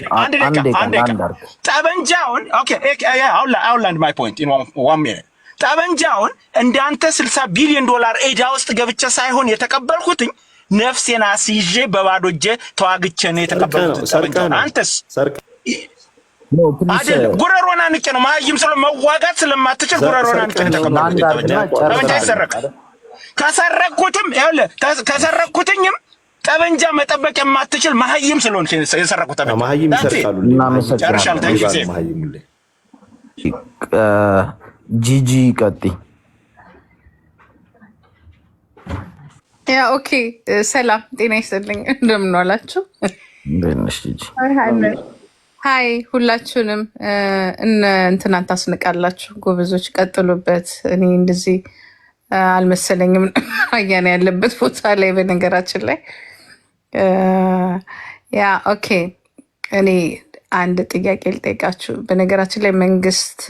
ጠመንጃውን ኦኬ አውላንድ ማይ ፖይንት ኢን 1 ሚኒት። ጠመንጃውን እንዳንተ $60 ቢሊዮን ዕዳ ውስጥ ገብቼ ሳይሆን የተቀበልኩትኝ ነፍሴን አስይዤ በባዶ እጄ ተዋግቼ ነው የተቀበልኩት። አንተስ አይደል? ጉረሮና ንቄ ነው መሀይም ስለ መዋጋት ስለማትችል ጉረሮና ንቄ ነው የተቀበልኩት። ጠመንጃ ይሰረቃል። ከሰረኩትም ከሰረኩትኝም ጠበንጃ መጠበቅ የማትችል መሀይም ስለሆንሽ የሰረኩት ጠበንጃ መሀይም ይሰርቃሉ። ጂጂ ቀጥይ። ያ ኦኬ። ሰላም ጤና ይስጥልኝ። እንደምን ዋላችሁ? ሀይ ሁላችሁንም። እንትናን ታስንቃላችሁ ጎበዞች፣ ቀጥሉበት። እኔ እንደዚህ አልመሰለኝም አያና ያለበት ቦታ ላይ። በነገራችን ላይ ያ ኦኬ። እኔ አንድ ጥያቄ ልጠይቃችሁ። በነገራችን ላይ መንግስት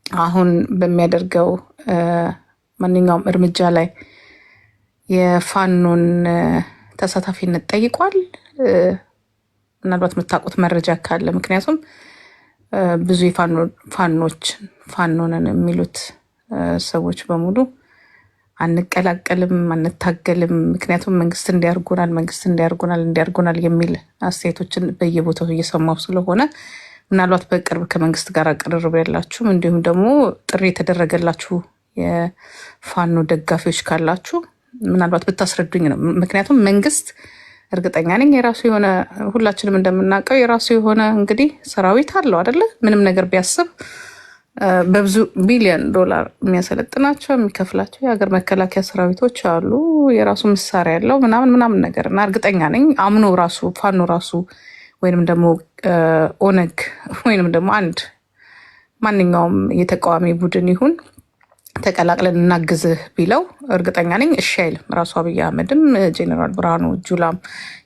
አሁን በሚያደርገው ማንኛውም እርምጃ ላይ የፋኖን ተሳታፊነት ጠይቋል? ምናልባት የምታውቁት መረጃ ካለ። ምክንያቱም ብዙ ፋኖንን የሚሉት ሰዎች በሙሉ አንቀላቀልም፣ አንታገልም፣ ምክንያቱም መንግስት እንዲያርጎናል የሚል አስተያየቶችን በየቦታው እየሰማሁ ስለሆነ ምናልባት በቅርብ ከመንግስት ጋር ቅርርብ ያላችሁም እንዲሁም ደግሞ ጥሪ የተደረገላችሁ የፋኖ ደጋፊዎች ካላችሁ ምናልባት ብታስረዱኝ ነው። ምክንያቱም መንግስት እርግጠኛ ነኝ የራሱ የሆነ ሁላችንም እንደምናውቀው የራሱ የሆነ እንግዲህ ሰራዊት አለው አይደለ? ምንም ነገር ቢያስብ በብዙ ቢሊዮን ዶላር የሚያሰለጥናቸው የሚከፍላቸው የሀገር መከላከያ ሰራዊቶች አሉ። የራሱ መሳሪያ ያለው ምናምን ነገር እና እርግጠኛ ነኝ አምኖ ራሱ ፋኖ ራሱ ወይንም ደግሞ ኦነግ ወይንም ደግሞ አንድ ማንኛውም የተቃዋሚ ቡድን ይሁን ተቀላቅለን እናግዝህ ቢለው እርግጠኛ ነኝ እሺ አይልም። ራሱ አብይ አህመድም ጄኔራል ብርሃኑ ጁላም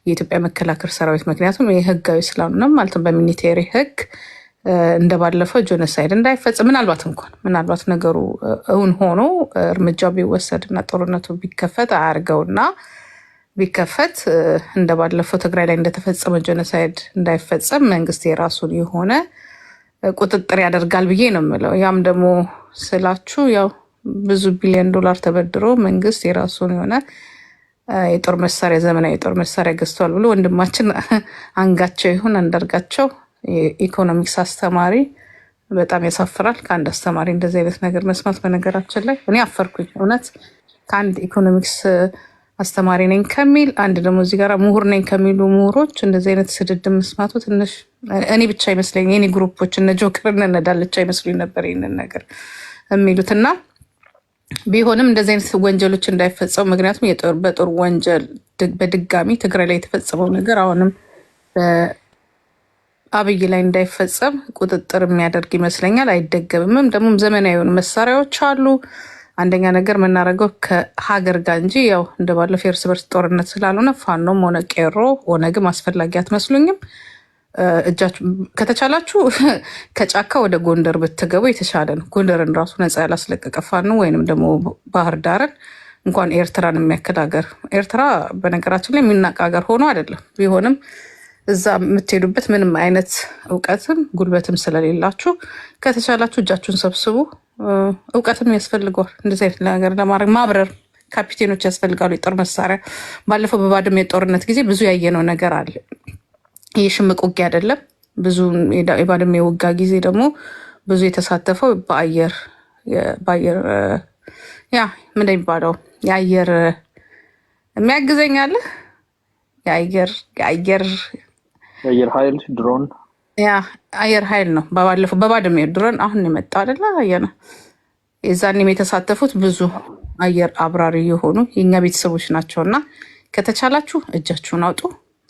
የኢትዮጵያ መከላከያ ሰራዊት ምክንያቱም ይህ ህጋዊ ስላልሆነ ማለትም በሚሊቴሪ ህግ እንደባለፈው ጆኖሳይድ እንዳይፈጽም ምናልባት ነገሩ እውን ሆኖ እርምጃው ቢወሰድና ጦርነቱ ቢከፈት አያርገውና ቢከፈት እንደባለፈው ትግራይ ላይ እንደተፈጸመ ጆኖሳይድ እንዳይፈጸም መንግስት የራሱን የሆነ ቁጥጥር ያደርጋል ብዬ ነው የምለው። ያም ደግሞ ስላችሁ ያው ብዙ ቢሊዮን ዶላር ተበድሮ መንግስት የራሱን የሆነ የጦር መሳሪያ ዘመናዊ የጦር መሳሪያ ገዝቷል ብሎ ወንድማችን አንጋቸው ይሁን አንዳርጋቸው የኢኮኖሚክስ አስተማሪ በጣም ያሳፍራል። ከአንድ አስተማሪ እንደዚህ አይነት ነገር መስማት በነገራችን ላይ እኔ አፈርኩኝ እውነት። ከአንድ ኢኮኖሚክስ አስተማሪ ነኝ ከሚል አንድ ደግሞ እዚህ ጋር ምሁር ነኝ ከሚሉ ምሁሮች እንደዚህ አይነት ስድድብ መስማቱ ትንሽ እኔ ብቻ ይመስለኝ የኔ ግሩፖች እነ ጆከር እነ ዳልቻ ይመስሉኝ ነበር ይህንን ነገር የሚሉት እና ቢሆንም እንደዚህ አይነት ወንጀሎች እንዳይፈጸሙ ምክንያቱም በጦር ወንጀል በድጋሚ ትግራይ ላይ የተፈጸመው ነገር አሁንም አብይ ላይ እንዳይፈጸም ቁጥጥር የሚያደርግ ይመስለኛል። አይደገምም። ደግሞ ዘመናዊ የሆኑ መሳሪያዎች አሉ። አንደኛ ነገር የምናደርገው ከሀገር ጋር እንጂ ያው እንደባለፈው የእርስ በርስ ጦርነት ስላልሆነ ፋኖም ሆነ ቄሮ ኦነግም አስፈላጊ አትመስሉኝም። ከተቻላችሁ ከጫካ ወደ ጎንደር ብትገቡ የተሻለ ነው። ጎንደርን ራሱ ነፃ ያላስለቀቀ ፋኖ ወይንም ደግሞ ባህር ዳርን እንኳን ኤርትራን የሚያክል ሀገር ኤርትራ በነገራችን ላይ የሚናቅ ሀገር ሆኖ አይደለም ቢሆንም እዛ የምትሄዱበት ምንም አይነት እውቀትም ጉልበትም ስለሌላችሁ ከተቻላችሁ እጃችሁን ሰብስቡ። እውቀትም ያስፈልገዋል እንደዚህ አይነት ነገር ለማድረግ ማብረር ካፒቴኖች ያስፈልጋሉ። የጦር መሳሪያ ባለፈው በባድመ የጦርነት ጊዜ ብዙ ያየነው ነገር አለ። ይህ ሽምቅ ውጊያ አይደለም። ብዙ የባድመ የውጋ ጊዜ ደግሞ ብዙ የተሳተፈው በአየር ያ ምን የሚባለው የአየር የሚያግዘኛለህ የአየር ኃይል ድሮን ያ አየር ኃይል ነው። ባለፈው በባድመ ድሮን አሁን የመጣ አይደለ? አየና የዛኔም የተሳተፉት ብዙ አየር አብራሪ የሆኑ የኛ ቤተሰቦች ናቸውና ከተቻላችሁ እጃችሁን አውጡ።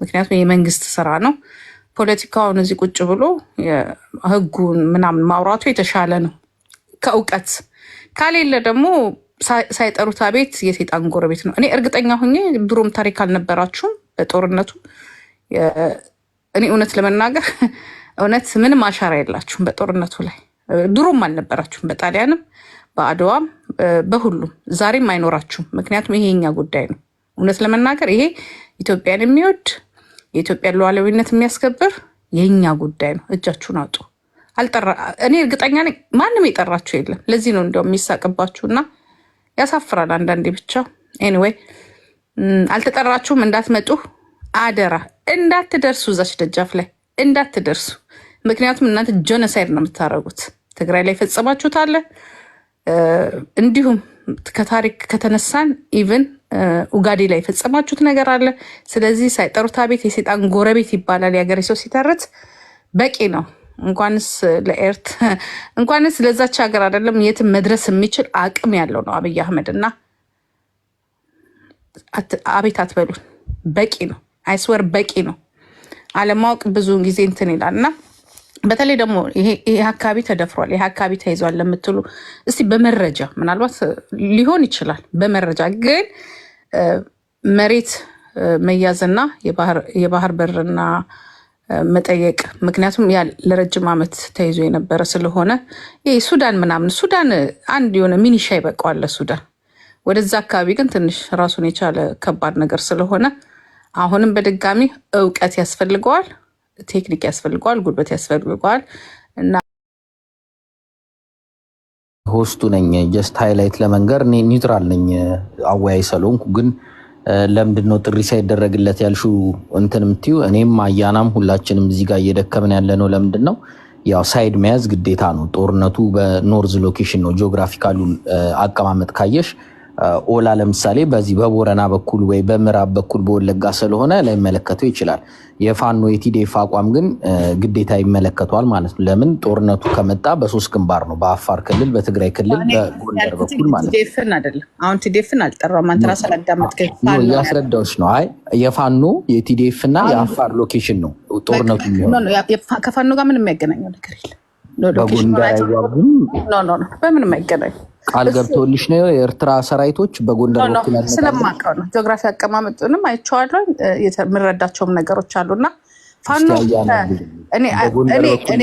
ምክንያቱም የመንግስት ስራ ነው። ፖለቲካውን እዚህ ቁጭ ብሎ ህጉን ምናምን ማውራቱ የተሻለ ነው ከእውቀት ካሌለ ደግሞ ሳይጠሩት አቤት የሴጣን ጎረቤት ነው። እኔ እርግጠኛ ሆኜ ድሮም ታሪክ አልነበራችሁም በጦርነቱ። እኔ እውነት ለመናገር እውነት ምንም አሻራ የላችሁም በጦርነቱ ላይ ድሮም አልነበራችሁም። በጣሊያንም በአድዋም በሁሉም ዛሬም አይኖራችሁም። ምክንያቱም ይሄ የኛ ጉዳይ ነው። እውነት ለመናገር ይሄ ኢትዮጵያን የሚወድ የኢትዮጵያን ሉዓላዊነት የሚያስከብር የኛ ጉዳይ ነው። እጃችሁን አውጡ። እኔ እርግጠኛ ነኝ ማንም የጠራችሁ የለም። ለዚህ ነው እንዲያውም የሚሳቅባችሁና ያሳፍራል አንዳንዴ ብቻ። ኤኒዌይ አልተጠራችሁም፣ እንዳትመጡ አደራ። እንዳትደርሱ እዛች ደጃፍ ላይ እንዳትደርሱ። ምክንያቱም እናንተ ጆኖሳይድ ነው የምታደርጉት። ትግራይ ላይ ፈጸማችሁት አለ እንዲሁም ከታሪክ ከተነሳን ኢቭን ኡጋዴ ላይ የፈጸማችሁት ነገር አለ። ስለዚህ ሳይጠሩት ቤት የሴጣን ጎረቤት ይባላል የሀገሬ ሰው ሲተርት። በቂ ነው። እንኳንስ ለዛች ሀገር አይደለም የትም መድረስ የሚችል አቅም ያለው ነው አብይ አህመድ እና አቤት አትበሉን። በቂ ነው። አይስወር በቂ ነው። አለማወቅ ብዙ ጊዜ እንትን ይላል እና በተለይ ደግሞ ይሄ አካባቢ ተደፍሯል፣ ይሄ አካባቢ ተይዟል ለምትሉ እስቲ በመረጃ ምናልባት ሊሆን ይችላል። በመረጃ ግን መሬት መያዝና የባህር በርና መጠየቅ ምክንያቱም ያ ለረጅም ዓመት ተይዞ የነበረ ስለሆነ ይሄ ሱዳን ምናምን ሱዳን አንድ የሆነ ሚኒሻ ይበቃዋል ለሱዳን። ወደዛ አካባቢ ግን ትንሽ ራሱን የቻለ ከባድ ነገር ስለሆነ አሁንም በድጋሚ እውቀት ያስፈልገዋል፣ ቴክኒክ ያስፈልገዋል፣ ጉልበት ያስፈልገዋል እና ሆስቱ ነኝ ጀስት ሃይላይት ለመንገር እኔ ኒውትራል ነኝ አወያይ ሰሎንኩ ግን ለምንድነው ጥሪ ሳይደረግለት ያልሹ እንትን ምትዩ እኔም አያናም ሁላችንም እዚህ ጋር እየደከመን ያለ ነው። ለምንድነው ያው ሳይድ መያዝ ግዴታ ነው። ጦርነቱ በኖርዝ ሎኬሽን ነው። ጂኦግራፊካሉን አቀማመጥ ካየሽ ኦላ ለምሳሌ በዚህ በቦረና በኩል ወይ በምዕራብ በኩል በወለጋ ስለሆነ ላይመለከተው ይችላል። የፋኖ የቲዲኤፍ አቋም ግን ግዴታ ይመለከቷል ማለት ነው። ለምን ጦርነቱ ከመጣ በሶስት ግንባር ነው፣ በአፋር ክልል፣ በትግራይ ክልል፣ በጎንደር በኩል ማለት ነው። ቲዲኤፍን አይደለም አሁን ቲዲኤፍን አልጠራም። አንተ ራስህ አዳመጥከኝ ያስረዳዎች ነው። አይ የፋኖ የቲዲኤፍ እና የአፋር ሎኬሽን ነው ጦርነቱ የሚሆነው። ከፋኖ ጋር ምንም የሚያገናኘው ነገር የለም። በጎንደር አይዋጉም። በምንም አይገናኝ ቃል ገብቶልሽ ነው የኤርትራ ሰራዊቶች በጎንደር በኩል ያለው ስለማውቀው ነው። ጂኦግራፊ አቀማመጡንም አይቼዋለሁ። የምረዳቸውም ነገሮች አሉና ፋኖ እኔ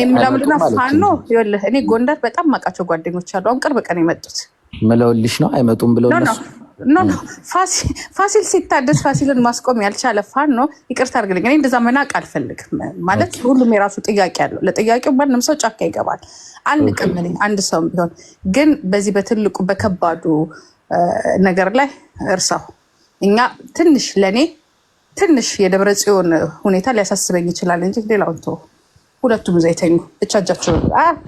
ምንድነው ፋኖ ይኸውልህ፣ እኔ ጎንደር በጣም ማውቃቸው ጓደኞች አሉ። አሁን ቅርብ ቀን የመጡት ምለውልሽ ነው አይመጡም ብለው ኖ ፋሲል ሲታደስ ፋሲልን ማስቆም ያልቻለ ፋኖ ይቅርታ አድርግልኝ፣ እኔ እንደዛ መናቅ አልፈልግም። ማለት ሁሉም የራሱ ጥያቄ አለው። ለጥያቄው ማንም ሰው ጫካ ይገባል። አንቅምልኝ አንድ ሰው ቢሆን ግን በዚህ በትልቁ በከባዱ ነገር ላይ እርሳው። እኛ ትንሽ ለእኔ ትንሽ የደብረ ጽዮን ሁኔታ ሊያሳስበኝ ይችላል እንጂ ሌላውን ተወው። ሁለቱም ዘይተኙ ብቻ እጃቸው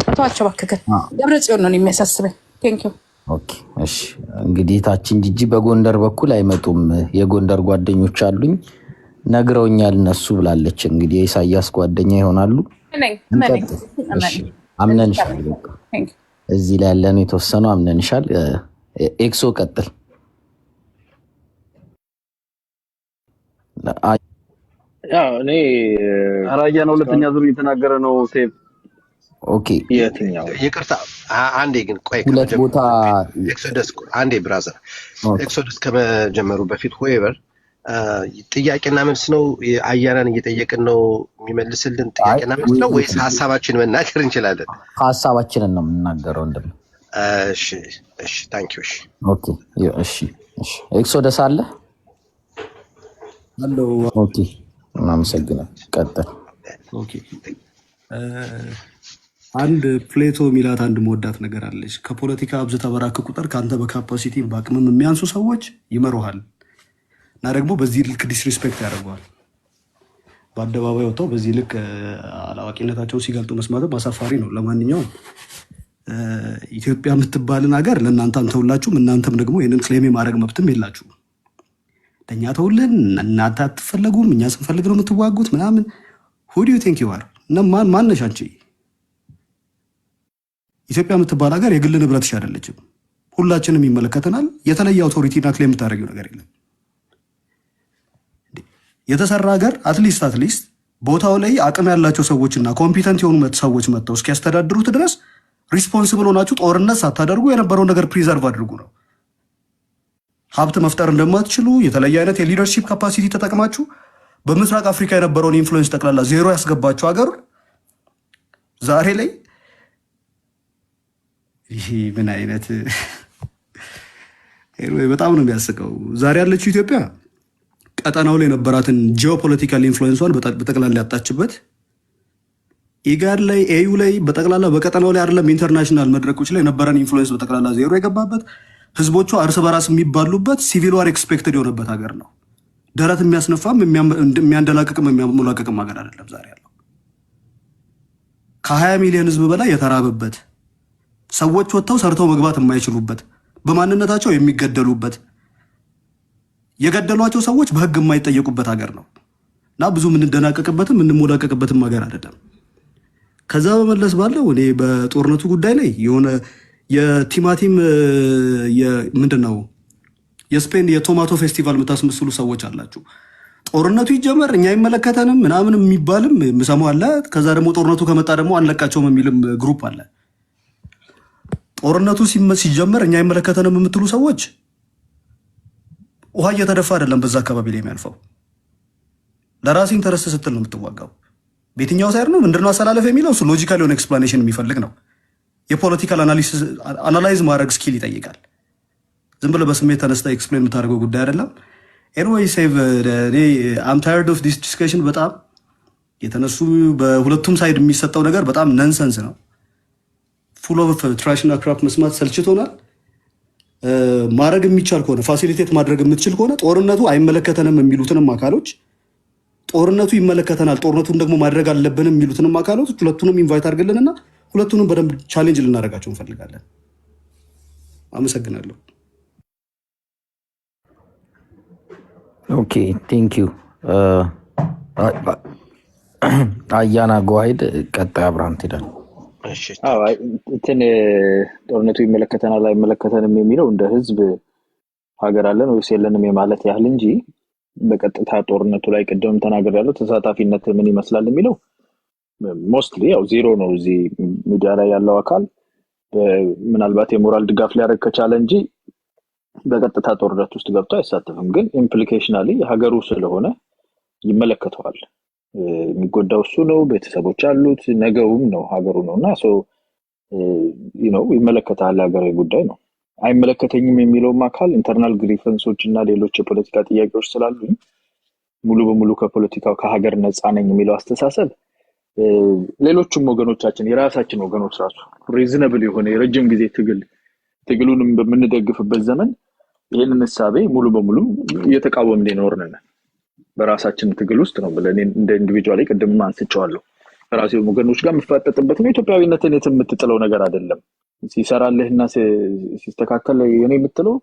ተዋቸው እባክህ። ደብረ ጽዮን ነው የሚያሳስበኝ። ቴንኪው ኦኬ እሺ። እንግዲህ ታችን ጂጂ በጎንደር በኩል አይመጡም፣ የጎንደር ጓደኞች አሉኝ ነግረውኛል እነሱ ብላለች። እንግዲህ የኢሳያስ ጓደኛ ይሆናሉ። አምነንሻል። እዚህ ላይ ያለነው የተወሰነው አምነንሻል። ኤክሶ ቀጥል። እኔ ራያ ነው ሁለተኛ ዙር እየተናገረ ነው ሴፍ ኦኬ የትኛው ይቅርታ አንዴ ግን ቆይ ሁለት ቦታ ኤክሶደስ አንዴ ብራዘር ኤክሶደስ ከመጀመሩ በፊት ሆይበር ጥያቄና መልስ ነው። አያናን እየጠየቅን ነው የሚመልስልን ጥያቄና መልስ ነው ወይስ ሐሳባችንን መናገር እንችላለን? ሐሳባችንን ነው የምናገረው እንደም እሺ እሺ ታንክ ዩ እሺ ኦኬ እሺ እሺ ኤክሶደስ አለ አሎ ኦኬ እናመሰግናለን። ቀጥል። ኦኬ አንድ ፕሌቶ ሚላት አንድ መወዳት ነገር አለች። ከፖለቲካ አብዝተ በራክ ቁጥር ከአንተ በካፓሲቲ በአቅምም የሚያንሱ ሰዎች ይመሩሃል እና ደግሞ በዚህ ልክ ዲስሪስፔክት ያደርገዋል። በአደባባይ ወጥተው በዚህ ልክ አላዋቂነታቸውን ሲገልጡ መስማትም አሳፋሪ ነው። ለማንኛውም ኢትዮጵያ የምትባልን ሀገር ለእናንተ አንተውላችሁም፣ እናንተም ደግሞ ይህንን ክሌም የማድረግ መብትም የላችሁም። ለእኛ ተውልን፣ እናንተ አትፈለጉም፣ እኛ ስንፈልግ ነው የምትዋጉት ምናምን። ሁዲዩ ቲንክ ዩ አር ማነሽ አንቺ? ኢትዮጵያ የምትባል ሀገር የግል ንብረትሽ አይደለችም። ሁላችንም ይመለከተናል። የተለየ አውቶሪቲና ክሌም የምታደርጊው ነገር የለም። የተሰራ ሀገር አትሊስት ቦታው ላይ አቅም ያላቸው ሰዎችና ኮምፒተንት የሆኑ ሰዎች መጥተው እስኪያስተዳድሩት ድረስ ሪስፖንስብል ሆናችሁ ጦርነት ሳታደርጉ የነበረውን ነገር ፕሪዘርቭ አድርጉ ነው። ሀብት መፍጠር እንደማትችሉ የተለየ አይነት የሊደርሺፕ ካፓሲቲ ተጠቅማችሁ በምስራቅ አፍሪካ የነበረውን ኢንፍሉዌንስ ጠቅላላ ዜሮ ያስገባችሁ ሀገር ዛሬ ላይ ይሄ ምን አይነት በጣም ነው የሚያስቀው። ዛሬ ያለችው ኢትዮጵያ ቀጠናው ላይ የነበራትን ጂኦፖለቲካል ኢንፍሉዌንሷን በጠቅላላ ያጣችበት፣ ኢጋድ ላይ ኤዩ ላይ በጠቅላላ በቀጠናው ላይ አይደለም ኢንተርናሽናል መድረኮች ላይ የነበረን ኢንፍሉዌንስ በጠቅላላ ዜሮ የገባበት፣ ህዝቦቿ እርስ በራስ የሚባሉበት፣ ሲቪል ዋር ኤክስፔክትድ የሆነበት ሀገር ነው። ደረት የሚያስነፋም የሚያንደላቅቅም የሚያሞላቅቅም ሀገር አይደለም ዛሬ ያለው። ከ20 ሚሊዮን ህዝብ በላይ የተራበበት ሰዎች ወጥተው ሰርተው መግባት የማይችሉበት፣ በማንነታቸው የሚገደሉበት፣ የገደሏቸው ሰዎች በህግ የማይጠየቁበት ሀገር ነው እና ብዙ የምንደናቀቅበትም የምንሞዳቀቅበትም ሀገር አይደለም። ከዛ በመለስ ባለው እኔ በጦርነቱ ጉዳይ ላይ የሆነ የቲማቲም ምንድን ነው የስፔን የቶማቶ ፌስቲቫል የምታስመስሉ ሰዎች አላችሁ። ጦርነቱ ይጀመር እኛ አይመለከተንም ምናምን የሚባልም ምሰማው አለ። ከዛ ደግሞ ጦርነቱ ከመጣ ደግሞ አንለቃቸውም የሚልም ግሩፕ አለ። ጦርነቱ ሲጀመር እኛ አይመለከተንም የምትሉ ሰዎች ውሃ እየተደፋ አይደለም በዛ አካባቢ ላይ የሚያልፈው። ለራስ ኢንተረስት ስትል ነው የምትዋጋው። በየትኛው ሳይድ ነው ምንድነው አሰላለፍ የሚለው እሱ ሎጂካል የሆነ ኤክስፕላኔሽን የሚፈልግ ነው። የፖለቲካል አናላይዝ ማድረግ ስኪል ይጠይቃል። ዝም ብለህ በስሜት ተነስተ ኤክስፕሌን የምታደርገው ጉዳይ አይደለም። ኤኒዌይ ሴቭ አም ታየርድ ኦፍ ዲስ ዲስከሽን። በጣም የተነሱ በሁለቱም ሳይድ የሚሰጠው ነገር በጣም ነንሰንስ ነው። ፉል ኦፍ ትራሽና ክራፕ መስማት ሰልችቶናል። ማድረግ የሚቻል ከሆነ ፋሲሊቴት ማድረግ የምትችል ከሆነ ጦርነቱ አይመለከተንም የሚሉትንም አካሎች ጦርነቱ ይመለከተናል፣ ጦርነቱን ደግሞ ማድረግ አለብንም የሚሉትንም አካሎች ሁለቱንም ኢንቫይት አድርግልንና ሁለቱንም በደንብ ቻሌንጅ ልናደርጋቸው እንፈልጋለን። አመሰግናለሁ። ኦኬ ቴንክ ዩ አያና ጎሃይድ ቀጣይ አብርሃም ትሄዳል። እንትን ጦርነቱ ይመለከተናል አይመለከተንም የሚለው እንደ ህዝብ ሀገር አለን ወይስ የለንም የማለት ያህል እንጂ በቀጥታ ጦርነቱ ላይ ቅድም ተናግሬያለሁ ተሳታፊነት ምን ይመስላል የሚለው ሞስትሊ ያው ዜሮ ነው። እዚህ ሚዲያ ላይ ያለው አካል ምናልባት የሞራል ድጋፍ ሊያደርግ ከቻለ እንጂ በቀጥታ ጦርነት ውስጥ ገብቶ አይሳተፍም። ግን ኢምፕሊኬሽናሊ ሀገሩ ስለሆነ ይመለከተዋል። የሚጎዳው እሱ ነው፣ ቤተሰቦች አሉት፣ ነገውም ነው ሀገሩ ነውና ይመለከታል። ሀገራዊ ጉዳይ ነው። አይመለከተኝም የሚለውም አካል ኢንተርናል ግሪፈንሶች እና ሌሎች የፖለቲካ ጥያቄዎች ስላሉኝ ሙሉ በሙሉ ከፖለቲካው ከሀገር ነፃ ነኝ የሚለው አስተሳሰብ ሌሎችም ወገኖቻችን የራሳችን ወገኖች ራሱ ሪዝነብል የሆነ የረጅም ጊዜ ትግሉንም በምንደግፍበት ዘመን ይህንን እሳቤ ሙሉ በሙሉ እየተቃወምን የኖርን በራሳችን ትግል ውስጥ ነው ብለን እንደ ኢንዲቪጁዋሊ ቅድም አንስቼዋለሁ። ከራሴ ወገኖች ጋር የምፋጠጥበት ነው። ኢትዮጵያዊነትን የት የምትጥለው ነገር አይደለም። ሲሰራልህና ሲስተካከል የኔ የምትለው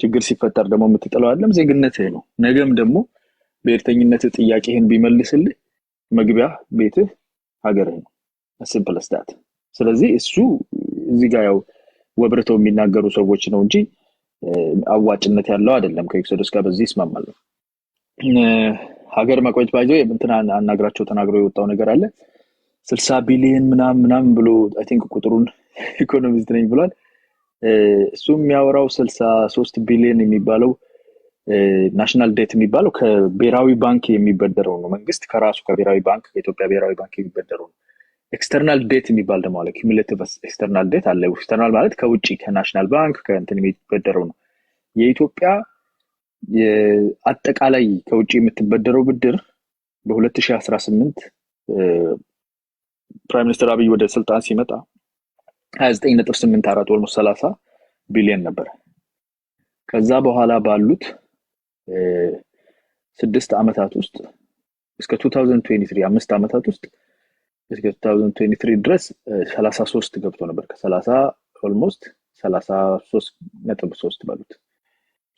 ችግር ሲፈጠር ደግሞ የምትጥለው አይደለም፣ ዜግነትህ ነው። ነገም ደግሞ በእርግጠኝነት ጥያቄህን ቢመልስልህ መግቢያ ቤትህ ሀገርህ ነው። ሲምፕል ስታት። ስለዚህ እሱ እዚህ ጋር ያው ወብረተው የሚናገሩ ሰዎች ነው እንጂ አዋጭነት ያለው አይደለም። ከኤክሶደስ ጋር በዚህ ይስማማል። ሀገር መቆየት ባይዞ እንትና አናግራቸው ተናግረው የወጣው ነገር አለ 60 ቢሊዮን ምናምን ብሎ አይ ቲንክ ቁጥሩን ኢኮኖሚስት ነኝ ብሏል። እሱ የሚያወራው 63 ቢሊዮን የሚባለው ናሽናል ዴት የሚባለው ከብሔራዊ ባንክ የሚበደረው ነው። መንግስት ከራሱ ከብሔራዊ ባንክ ከኢትዮጵያ ብሔራዊ ባንክ የሚበደረው ነው። ኤክስተርናል ዴት የሚባል ደግሞ አለ። ኩሙሌቲቭ ኤክስተርናል ዴት አለ። ኤክስተርናል ማለት ከውጪ ከናሽናል ባንክ ከእንትን የሚበደረው ነው። የኢትዮጵያ አጠቃላይ ከውጪ የምትበደረው ብድር በ2018 ፕራይም ሚኒስትር አብይ ወደ ስልጣን ሲመጣ 29.84 ኦልሞስት 30 ቢሊዮን ነበር። ከዛ በኋላ ባሉት 6 አመታት ውስጥ እስከ 2023 5 አመታት ውስጥ እስከ 2023 ድረስ 33 ገብቶ ነበር። ከ30 ኦልሞስት 33.3 ባሉት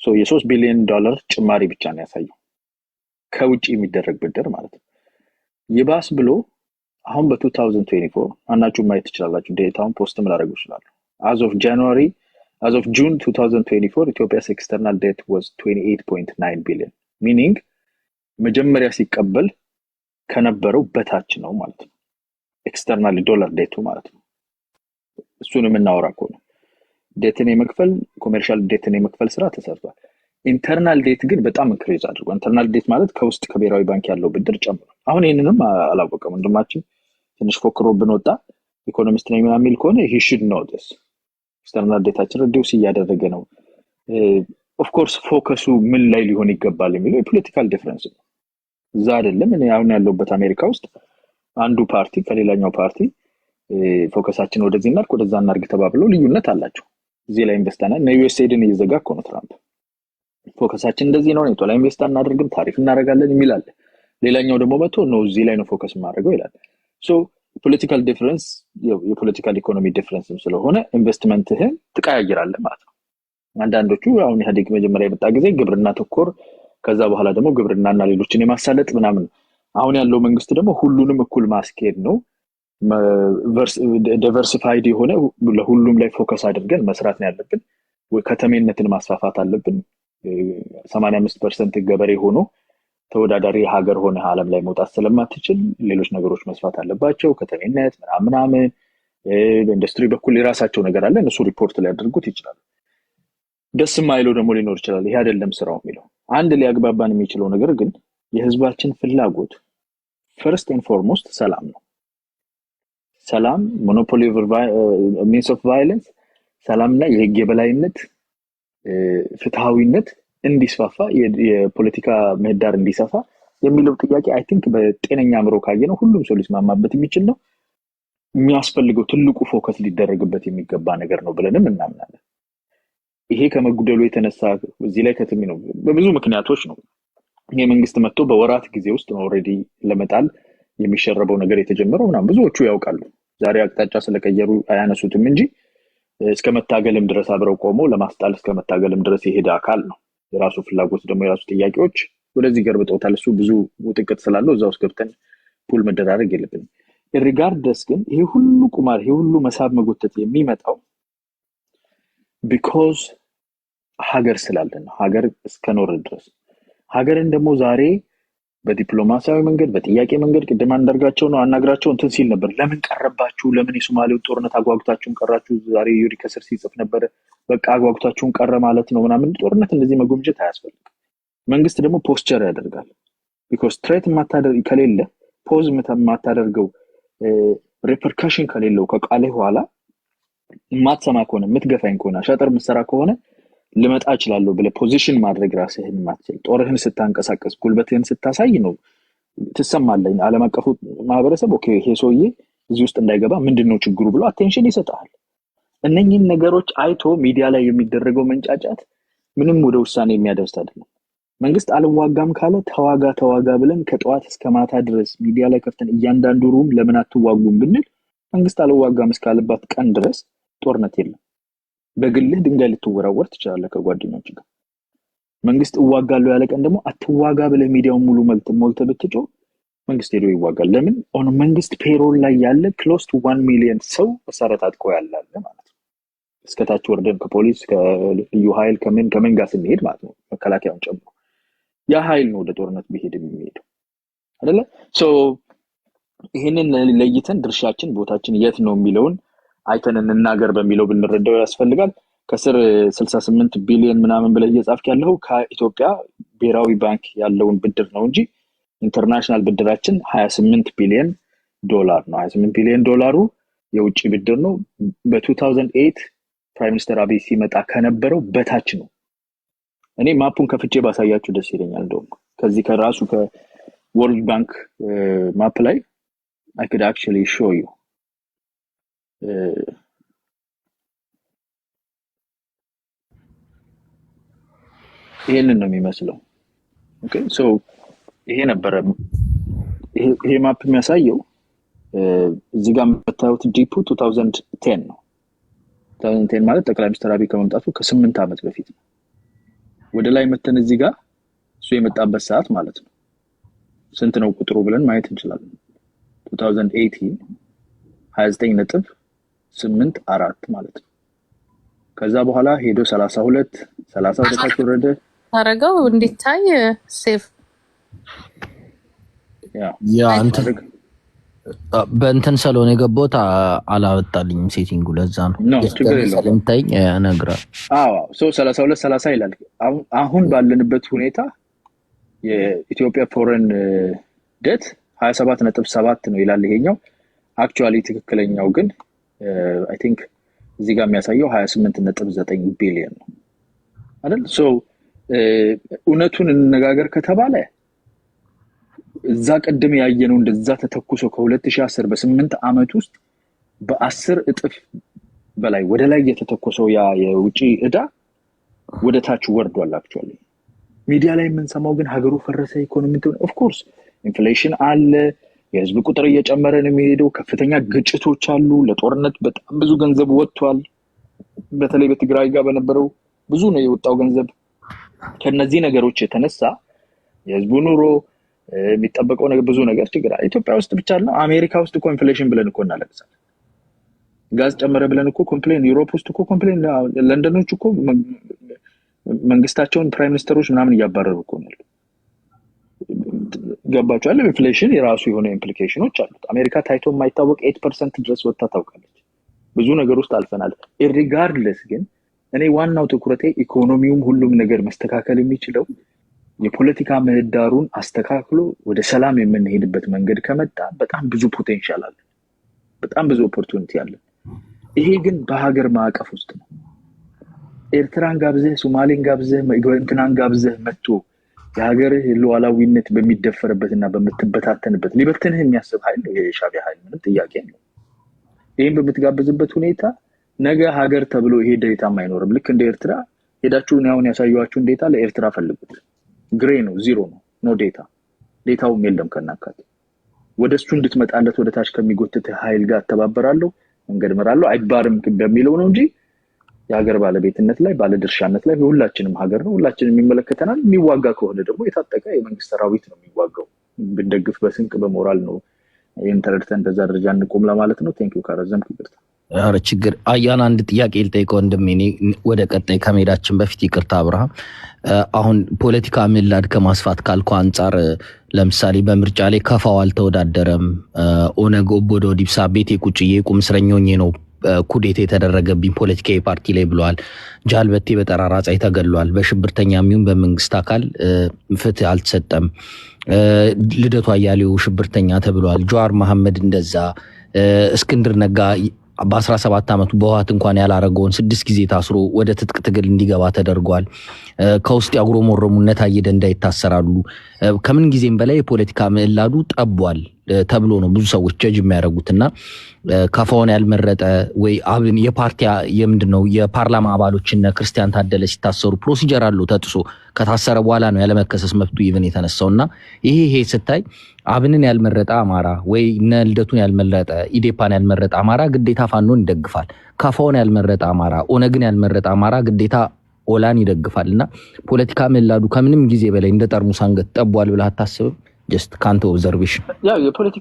የ3 ቢሊዮን ዶላር ጭማሪ ብቻ ነው ያሳየው ከውጪ የሚደረግ ብድር ማለት ነው። ይባስ ብሎ አሁን በ2024 አናችሁ ማየት ትችላላችሁ። ዴታውን ፖስትም ላደርገው ይችላል። as of June 2024 Ethiopia's external debt was 28.9 billion meaning መጀመሪያ ሲቀበል ከነበረው በታች ነው ማለት ነው። ኤክስተርናል ዶላር ዴቱ ማለት ነው። እሱን የምናወራ ከሆነ ዴትን የመክፈል ኮሜርሻል ዴትን የመክፈል ስራ ተሰርቷል። ኢንተርናል ዴት ግን በጣም ኢንክሪዝ አድርጓል። ኢንተርናል ዴት ማለት ከውስጥ ከብሔራዊ ባንክ ያለው ብድር ጨምሯል። አሁን ይሄንንም አላወቀም ወንድማችን ትንሽ ፎክሮብን ወጣ። ኢኮኖሚስት ነኝ ምናምን የሚል ከሆነ he should know this ኤክስተርናል ዴታችን ሪዲዩስ እያደረገ ነው። ኦፍ ኮርስ ፎከሱ ምን ላይ ሊሆን ይገባል የሚለው የፖለቲካል ዲፈረንስ ነው። እዛ አይደለም። እኔ አሁን ያለሁበት አሜሪካ ውስጥ አንዱ ፓርቲ ከሌላኛው ፓርቲ ፎከሳችን ወደዚህ እናድርግ ወደዛ እናድርግ ተባብለው ልዩነት አላቸው። እዚህ ላይ ኢንቨስታና እና ዩኤስኤድን እየዘጋ እኮ ነው ትራምፕ። ፎከሳችን እንደዚህ ነው፣ ኔቶ ላይ ኢንቨስት እናደርግም ታሪፍ እናደርጋለን የሚላል። ሌላኛው ደግሞ መጥቶ ነው እዚህ ላይ ነው ፎከስ ማድረገው ይላል። ሶ ፖለቲካል ዲፈረንስ የፖለቲካል ኢኮኖሚ ዲፈረንስም ስለሆነ ኢንቨስትመንትህን ትቀያይራለህ ማለት ነው። አንዳንዶቹ አሁን ኢህአዴግ መጀመሪያ የመጣ ጊዜ ግብርና ተኮር፣ ከዛ በኋላ ደግሞ ግብርናና ሌሎችን የማሳለጥ ምናምን። አሁን ያለው መንግስት ደግሞ ሁሉንም እኩል ማስኬድ ነው። ዲቨርሲፋይድ የሆነ ለሁሉም ላይ ፎከስ አድርገን መስራት ነው ያለብን። ከተሜነትን ማስፋፋት አለብን። 85% ገበሬ ሆኖ ተወዳዳሪ ሀገር ሆነ ዓለም ላይ መውጣት ስለማትችል ሌሎች ነገሮች መስፋት አለባቸው። ከተሜነት ምናምን በኢንዱስትሪ በኩል የራሳቸው ነገር አለ። እነሱ ሪፖርት ሊያደርጉት ይችላሉ። ደስ የማይለው ደግሞ ሊኖር ይችላል። ይሄ አይደለም ስራው የሚለው አንድ ሊያግባባን የሚችለው ነገር ግን የህዝባችን ፍላጎት ፈርስት ኤንድ ፎርሞስት ሰላም ነው። ሰላም ሞኖፖሊ ኦቨር ሚንስ ኦፍ ቫዮለንስ፣ ሰላምና የህግ የበላይነት ፍትሃዊነት እንዲስፋፋ የፖለቲካ ምህዳር እንዲሰፋ የሚለው ጥያቄ አይ ቲንክ በጤነኛ አእምሮ ካየነው ሁሉም ሰው ሊስማማበት የሚችል ነው። የሚያስፈልገው ትልቁ ፎከስ ሊደረግበት የሚገባ ነገር ነው ብለንም እናምናለን። ይሄ ከመጉደሉ የተነሳ እዚህ ላይ ከትሚ ነው በብዙ ምክንያቶች ነው። ይሄ መንግስት መጥቶ በወራት ጊዜ ውስጥ ነው ኦልሬዲ ለመጣል የሚሸረበው ነገር የተጀመረው ምናምን ብዙዎቹ ያውቃሉ። ዛሬ አቅጣጫ ስለቀየሩ አያነሱትም እንጂ እስከ መታገልም ድረስ አብረው ቆመው ለማስጣል እስከ መታገልም ድረስ የሄደ አካል ነው። የራሱ ፍላጎት ደግሞ የራሱ ጥያቄዎች ወደዚህ ገርብጠውታል። እሱ ብዙ ውጥንቅጥ ስላለው እዛ ውስጥ ገብተን ፑል መደራረግ የለብንም። ሪጋርደስ ግን ይሄ ሁሉ ቁማር ይሄ ሁሉ መሳብ መጎተት የሚመጣው ቢኮዝ ሀገር ስላለን ነው። ሀገር እስከኖር ድረስ ሀገርን ደግሞ ዛሬ በዲፕሎማሲያዊ መንገድ በጥያቄ መንገድ ቅድም አንዳርጋቸው ነው አናግራቸው እንትን ሲል ነበር። ለምን ቀረባችሁ? ለምን የሶማሌው ጦርነት አጓጉታችሁን ቀራችሁ? ዛሬ ዩሪ ከስር ሲጽፍ ነበር። በቃ አጓጉታችሁን ቀረ ማለት ነው ምናምን። ጦርነት እንደዚህ መጎምጀት አያስፈልግም። መንግስት ደግሞ ፖስቸር ያደርጋል። ቢኮዝ ትሬት ከሌለ ፖዝ የማታደርገው ሪፐርካሽን ከሌለው ከቃልህ ኋላ የማትሰማ ከሆነ የምትገፋኝ ከሆነ አሻጠር የምትሰራ ከሆነ ልመጣ እችላለሁ ብለህ ፖዚሽን ማድረግ ራስህን ማትችል ጦርህን ስታንቀሳቀስ ጉልበትህን ስታሳይ ነው ትሰማለህ። ዓለም አቀፉ ማህበረሰብ ኦኬ ይሄ ሰውዬ እዚህ ውስጥ እንዳይገባ ምንድነው ችግሩ ብሎ አቴንሽን ይሰጣል። እነኚህን ነገሮች አይቶ ሚዲያ ላይ የሚደረገው መንጫጫት ምንም ወደ ውሳኔ የሚያደርስ አይደለም። መንግስት አልዋጋም ካለ ተዋጋ ብለን ከጠዋት እስከ ማታ ድረስ ሚዲያ ላይ ከፍተን እያንዳንዱ ሩም ለምን አትዋጉም ብንል መንግስት አልዋጋም እስካለባት ቀን ድረስ ጦርነት የለም። በግልህ ድንጋይ ልትወራወር ትችላለህ ከጓደኞች ጋር። መንግስት እዋጋለሁ ያለ ቀን ደግሞ አትዋጋ ብለህ ሚዲያውን ሙሉ ሞልተህ ብትጮህ መንግስት ሄዶ ይዋጋል። ለምን? ኦን መንግስት ፔሮል ላይ ያለ ክሎስ ቱ 1 ሚሊዮን ሰው መሳሪያ ታጥቆ ያለ ማለት ነው። እስከታች ወርደን ከፖሊስ ከልዩ ኃይል ከምን ጋር ስንሄድ ማለት ነው መከላከያውን ጨምሮ ያ ኃይል ነው ወደ ጦርነት ቢሄድ የሚሄደው አይደለ? ሶ ይሄንን ለይተን ድርሻችን ቦታችን የት ነው የሚለውን አይተን እንናገር በሚለው ብንረዳው ያስፈልጋል። ከስር 68 ቢሊዮን ምናምን ብለህ እየጻፍክ ያለው ከኢትዮጵያ ብሔራዊ ባንክ ያለውን ብድር ነው እንጂ ኢንተርናሽናል ብድራችን 28 ቢሊዮን ዶላር ነው። 28 ቢሊዮን ዶላሩ የውጭ ብድር ነው። በ2008 ፕራይም ሚኒስተር አብይ ሲመጣ ከነበረው በታች ነው። እኔ ማፑን ከፍቼ ባሳያችሁ ደስ ይለኛል። እንደውም ከዚህ ከራሱ ከወርልድ ባንክ ማፕ ላይ I could actually show you ይሄንን ነው የሚመስለው። ኦኬ ሶ ይሄ ነበር ይሄ ማፕ የሚያሳየው እዚህ ጋር የምታዩት ዲፑ 2010 ነው። 2010 ማለት ጠቅላይ ሚኒስትር አብይ ከመምጣቱ ከ8 ዓመት በፊት ነው። ወደ ላይ መተን እዚህ ጋር እሱ የመጣበት ሰዓት ማለት ነው ስንት ነው ቁጥሩ ብለን ማየት እንችላለን። 2018 29.84 ማለት ነው። ከዛ በኋላ ሄዶ 32 30 ወደ ታች ወረደ። ታረጋው እንዲታይ ሴቭ ያ አንተ በእንትን ሰሎን የገባሁት አላወጣልኝም ሴቲንጉ ለዛ ነው። ስለምታይ ነግራል። አዎ ሶ 32 30 ይላል። አሁን ባለንበት ሁኔታ የኢትዮጵያ ፎሬን ዴት 27.7 ነው ይላል ይሄኛው። አክቹአሊ ትክክለኛው ግን አይ ቲንክ እዚህ ጋር የሚያሳየው 28.9 ቢሊዮን ነው አይደል? ሶ እውነቱን እንነጋገር ከተባለ እዛ ቀደም ያየነው እንደዛ ተተኩሶ ከ2010 በ8 ዓመት ውስጥ በ10 እጥፍ በላይ ወደ ላይ የተተኮሰው ያ የውጪ ዕዳ ወደ ታች ወርዷል። አክቹአሊ ሚዲያ ላይ የምንሰማው ግን ሀገሩ ፈረሰ ኢኮኖሚ ኦፍ ኮርስ ኢንፍሌሽን አለ የህዝብ ቁጥር እየጨመረ ነው የሚሄደው። ከፍተኛ ግጭቶች አሉ። ለጦርነት በጣም ብዙ ገንዘብ ወጥቷል። በተለይ በትግራይ ጋር በነበረው ብዙ ነው የወጣው ገንዘብ። ከነዚህ ነገሮች የተነሳ የህዝቡ ኑሮ የሚጠበቀው ነገር ብዙ ነገር ችግር ኢትዮጵያ ውስጥ ብቻ ነው። አሜሪካ ውስጥ እኮ ኢንፍሌሽን ብለን እኮ እናለቅሳለን። ጋዝ ጨመረ ብለን እኮ ኮምፕሌን፣ ዩሮፕ ውስጥ እኮ ኮምፕሌን፣ ለንደኖች እኮ መንግስታቸውን ፕራይም ሚኒስተሮች ምናምን እያባረሩ እኮ ነው። ገባችኋል? ኢንፍሌሽን የራሱ የሆነ ኢምፕሊኬሽኖች አሉት። አሜሪካ ታይቶ የማይታወቅ 8% ድረስ ወጥታ ታውቃለች። ብዙ ነገር ውስጥ አልፈናል። ኢሪጋርድለስ ግን እኔ ዋናው ትኩረቴ ኢኮኖሚውም ሁሉም ነገር መስተካከል የሚችለው የፖለቲካ ምህዳሩን አስተካክሎ ወደ ሰላም የምንሄድበት መንገድ ከመጣ በጣም ብዙ ፖቴንሻል አለ፣ በጣም ብዙ ኦፖርቹኒቲ አለ። ይሄ ግን በሀገር ማዕቀፍ ውስጥ ነው። ኤርትራን ጋብዘህ፣ ሶማሌን ጋብዘህ፣ እንትናን ጋብዘህ መጥቶ የሀገርህ ሉዓላዊነት በሚደፈርበትና በምትበታተንበት ሊበትንህ የሚያስብ ኃይል ነው የሻዕቢያ ኃይል፣ ምንም ጥያቄ ነው። ይህም በምትጋብዝበት ሁኔታ ነገ ሀገር ተብሎ ይሄ ዴታም አይኖርም። ልክ እንደ ኤርትራ ሄዳችሁን አሁን ያሳየኋችሁን ዴታ ለኤርትራ ፈልጉት። ግሬ ነው፣ ዚሮ ነው፣ ኖ ዴታ። ዴታውም የለም ከናካቴ። ወደ እሱ እንድትመጣለት ወደ ታች ከሚጎትት ኃይል ጋር ተባበራለሁ፣ መንገድ መራለሁ አይባርም በሚለው ነው እንጂ የሀገር ባለቤትነት ላይ ባለድርሻነት ላይ ሁላችንም ሀገር ነው፣ ሁላችንም ይመለከተናል። የሚዋጋ ከሆነ ደግሞ የታጠቀ የመንግስት ሰራዊት ነው የሚዋጋው። ብንደግፍ በስንቅ በሞራል ነው። ይህን ተረድተን በዛ ደረጃ እንቆም ለማለት ነው። ቴንኪው። ካረዘምኩ ይቅርታ። ኧረ ችግር አያን አንድ ጥያቄ ልጠይቀው ወንድሜ፣ እኔ ወደ ቀጣይ ከመሄዳችን በፊት ይቅርታ አብርሃም። አሁን ፖለቲካ ምላድ ከማስፋት ካልኩ አንጻር ለምሳሌ በምርጫ ላይ ከፋው አልተወዳደረም። ኦነግ ኦቦ ዲብሳ ቤቴ ቁጭዬ ቁም እስረኛ ሆኜ ነው ኩዴታ የተደረገብኝ ፖለቲካዊ ፓርቲ ላይ ብለዋል። ጃልበቴ በጠራራ ፀሐይ ተገሏል። በሽብርተኛ የሚሆን በመንግስት አካል ፍትህ አልተሰጠም። ልደቱ አያሌው ሽብርተኛ ተብሏል። ጀዋር መሐመድ እንደዛ። እስክንድር ነጋ በ17 ዓመቱ በህወሓት እንኳን ያላረገውን 6 ጊዜ ታስሮ ወደ ትጥቅ ትግል እንዲገባ ተደርጓል። ከውስጥ ያጉረመረሙነት ታዬ ደንደዓ ይታሰራሉ። ከምን ጊዜም በላይ የፖለቲካ ምዕላዱ ጠቧል ተብሎ ነው ብዙ ሰዎች ጀጅ የሚያደርጉትና ከፋውን ያልመረጠ ወይ አብን የፓርቲ የምንድነው የፓርላማ አባሎችና ክርስቲያን ታደለ ሲታሰሩ ፕሮሲጀር አለው ተጥሶ ከታሰረ በኋላ ነው ያለመከሰስ መብቱ ይብን የተነሳውና ይሄ ስታይ አብንን ያልመረጠ አማራ ወይ ልደቱን ያልመረጠ ኢዴፓን ያልመረጠ አማራ ግዴታ ፋኖን ይደግፋል። ከፋውን ያልመረጠ አማራ ኦነግን ያልመረጠ አማራ ግዴታ ኦላን ይደግፋልና ፖለቲካ ምዕላዱ ከምንም ጊዜ በላይ እንደ ጠርሙስ አንገት ጠቧል ብለህ አታስብም? ጀስት ካንተ ኦብዘርቬሽን ያ የፖለቲካ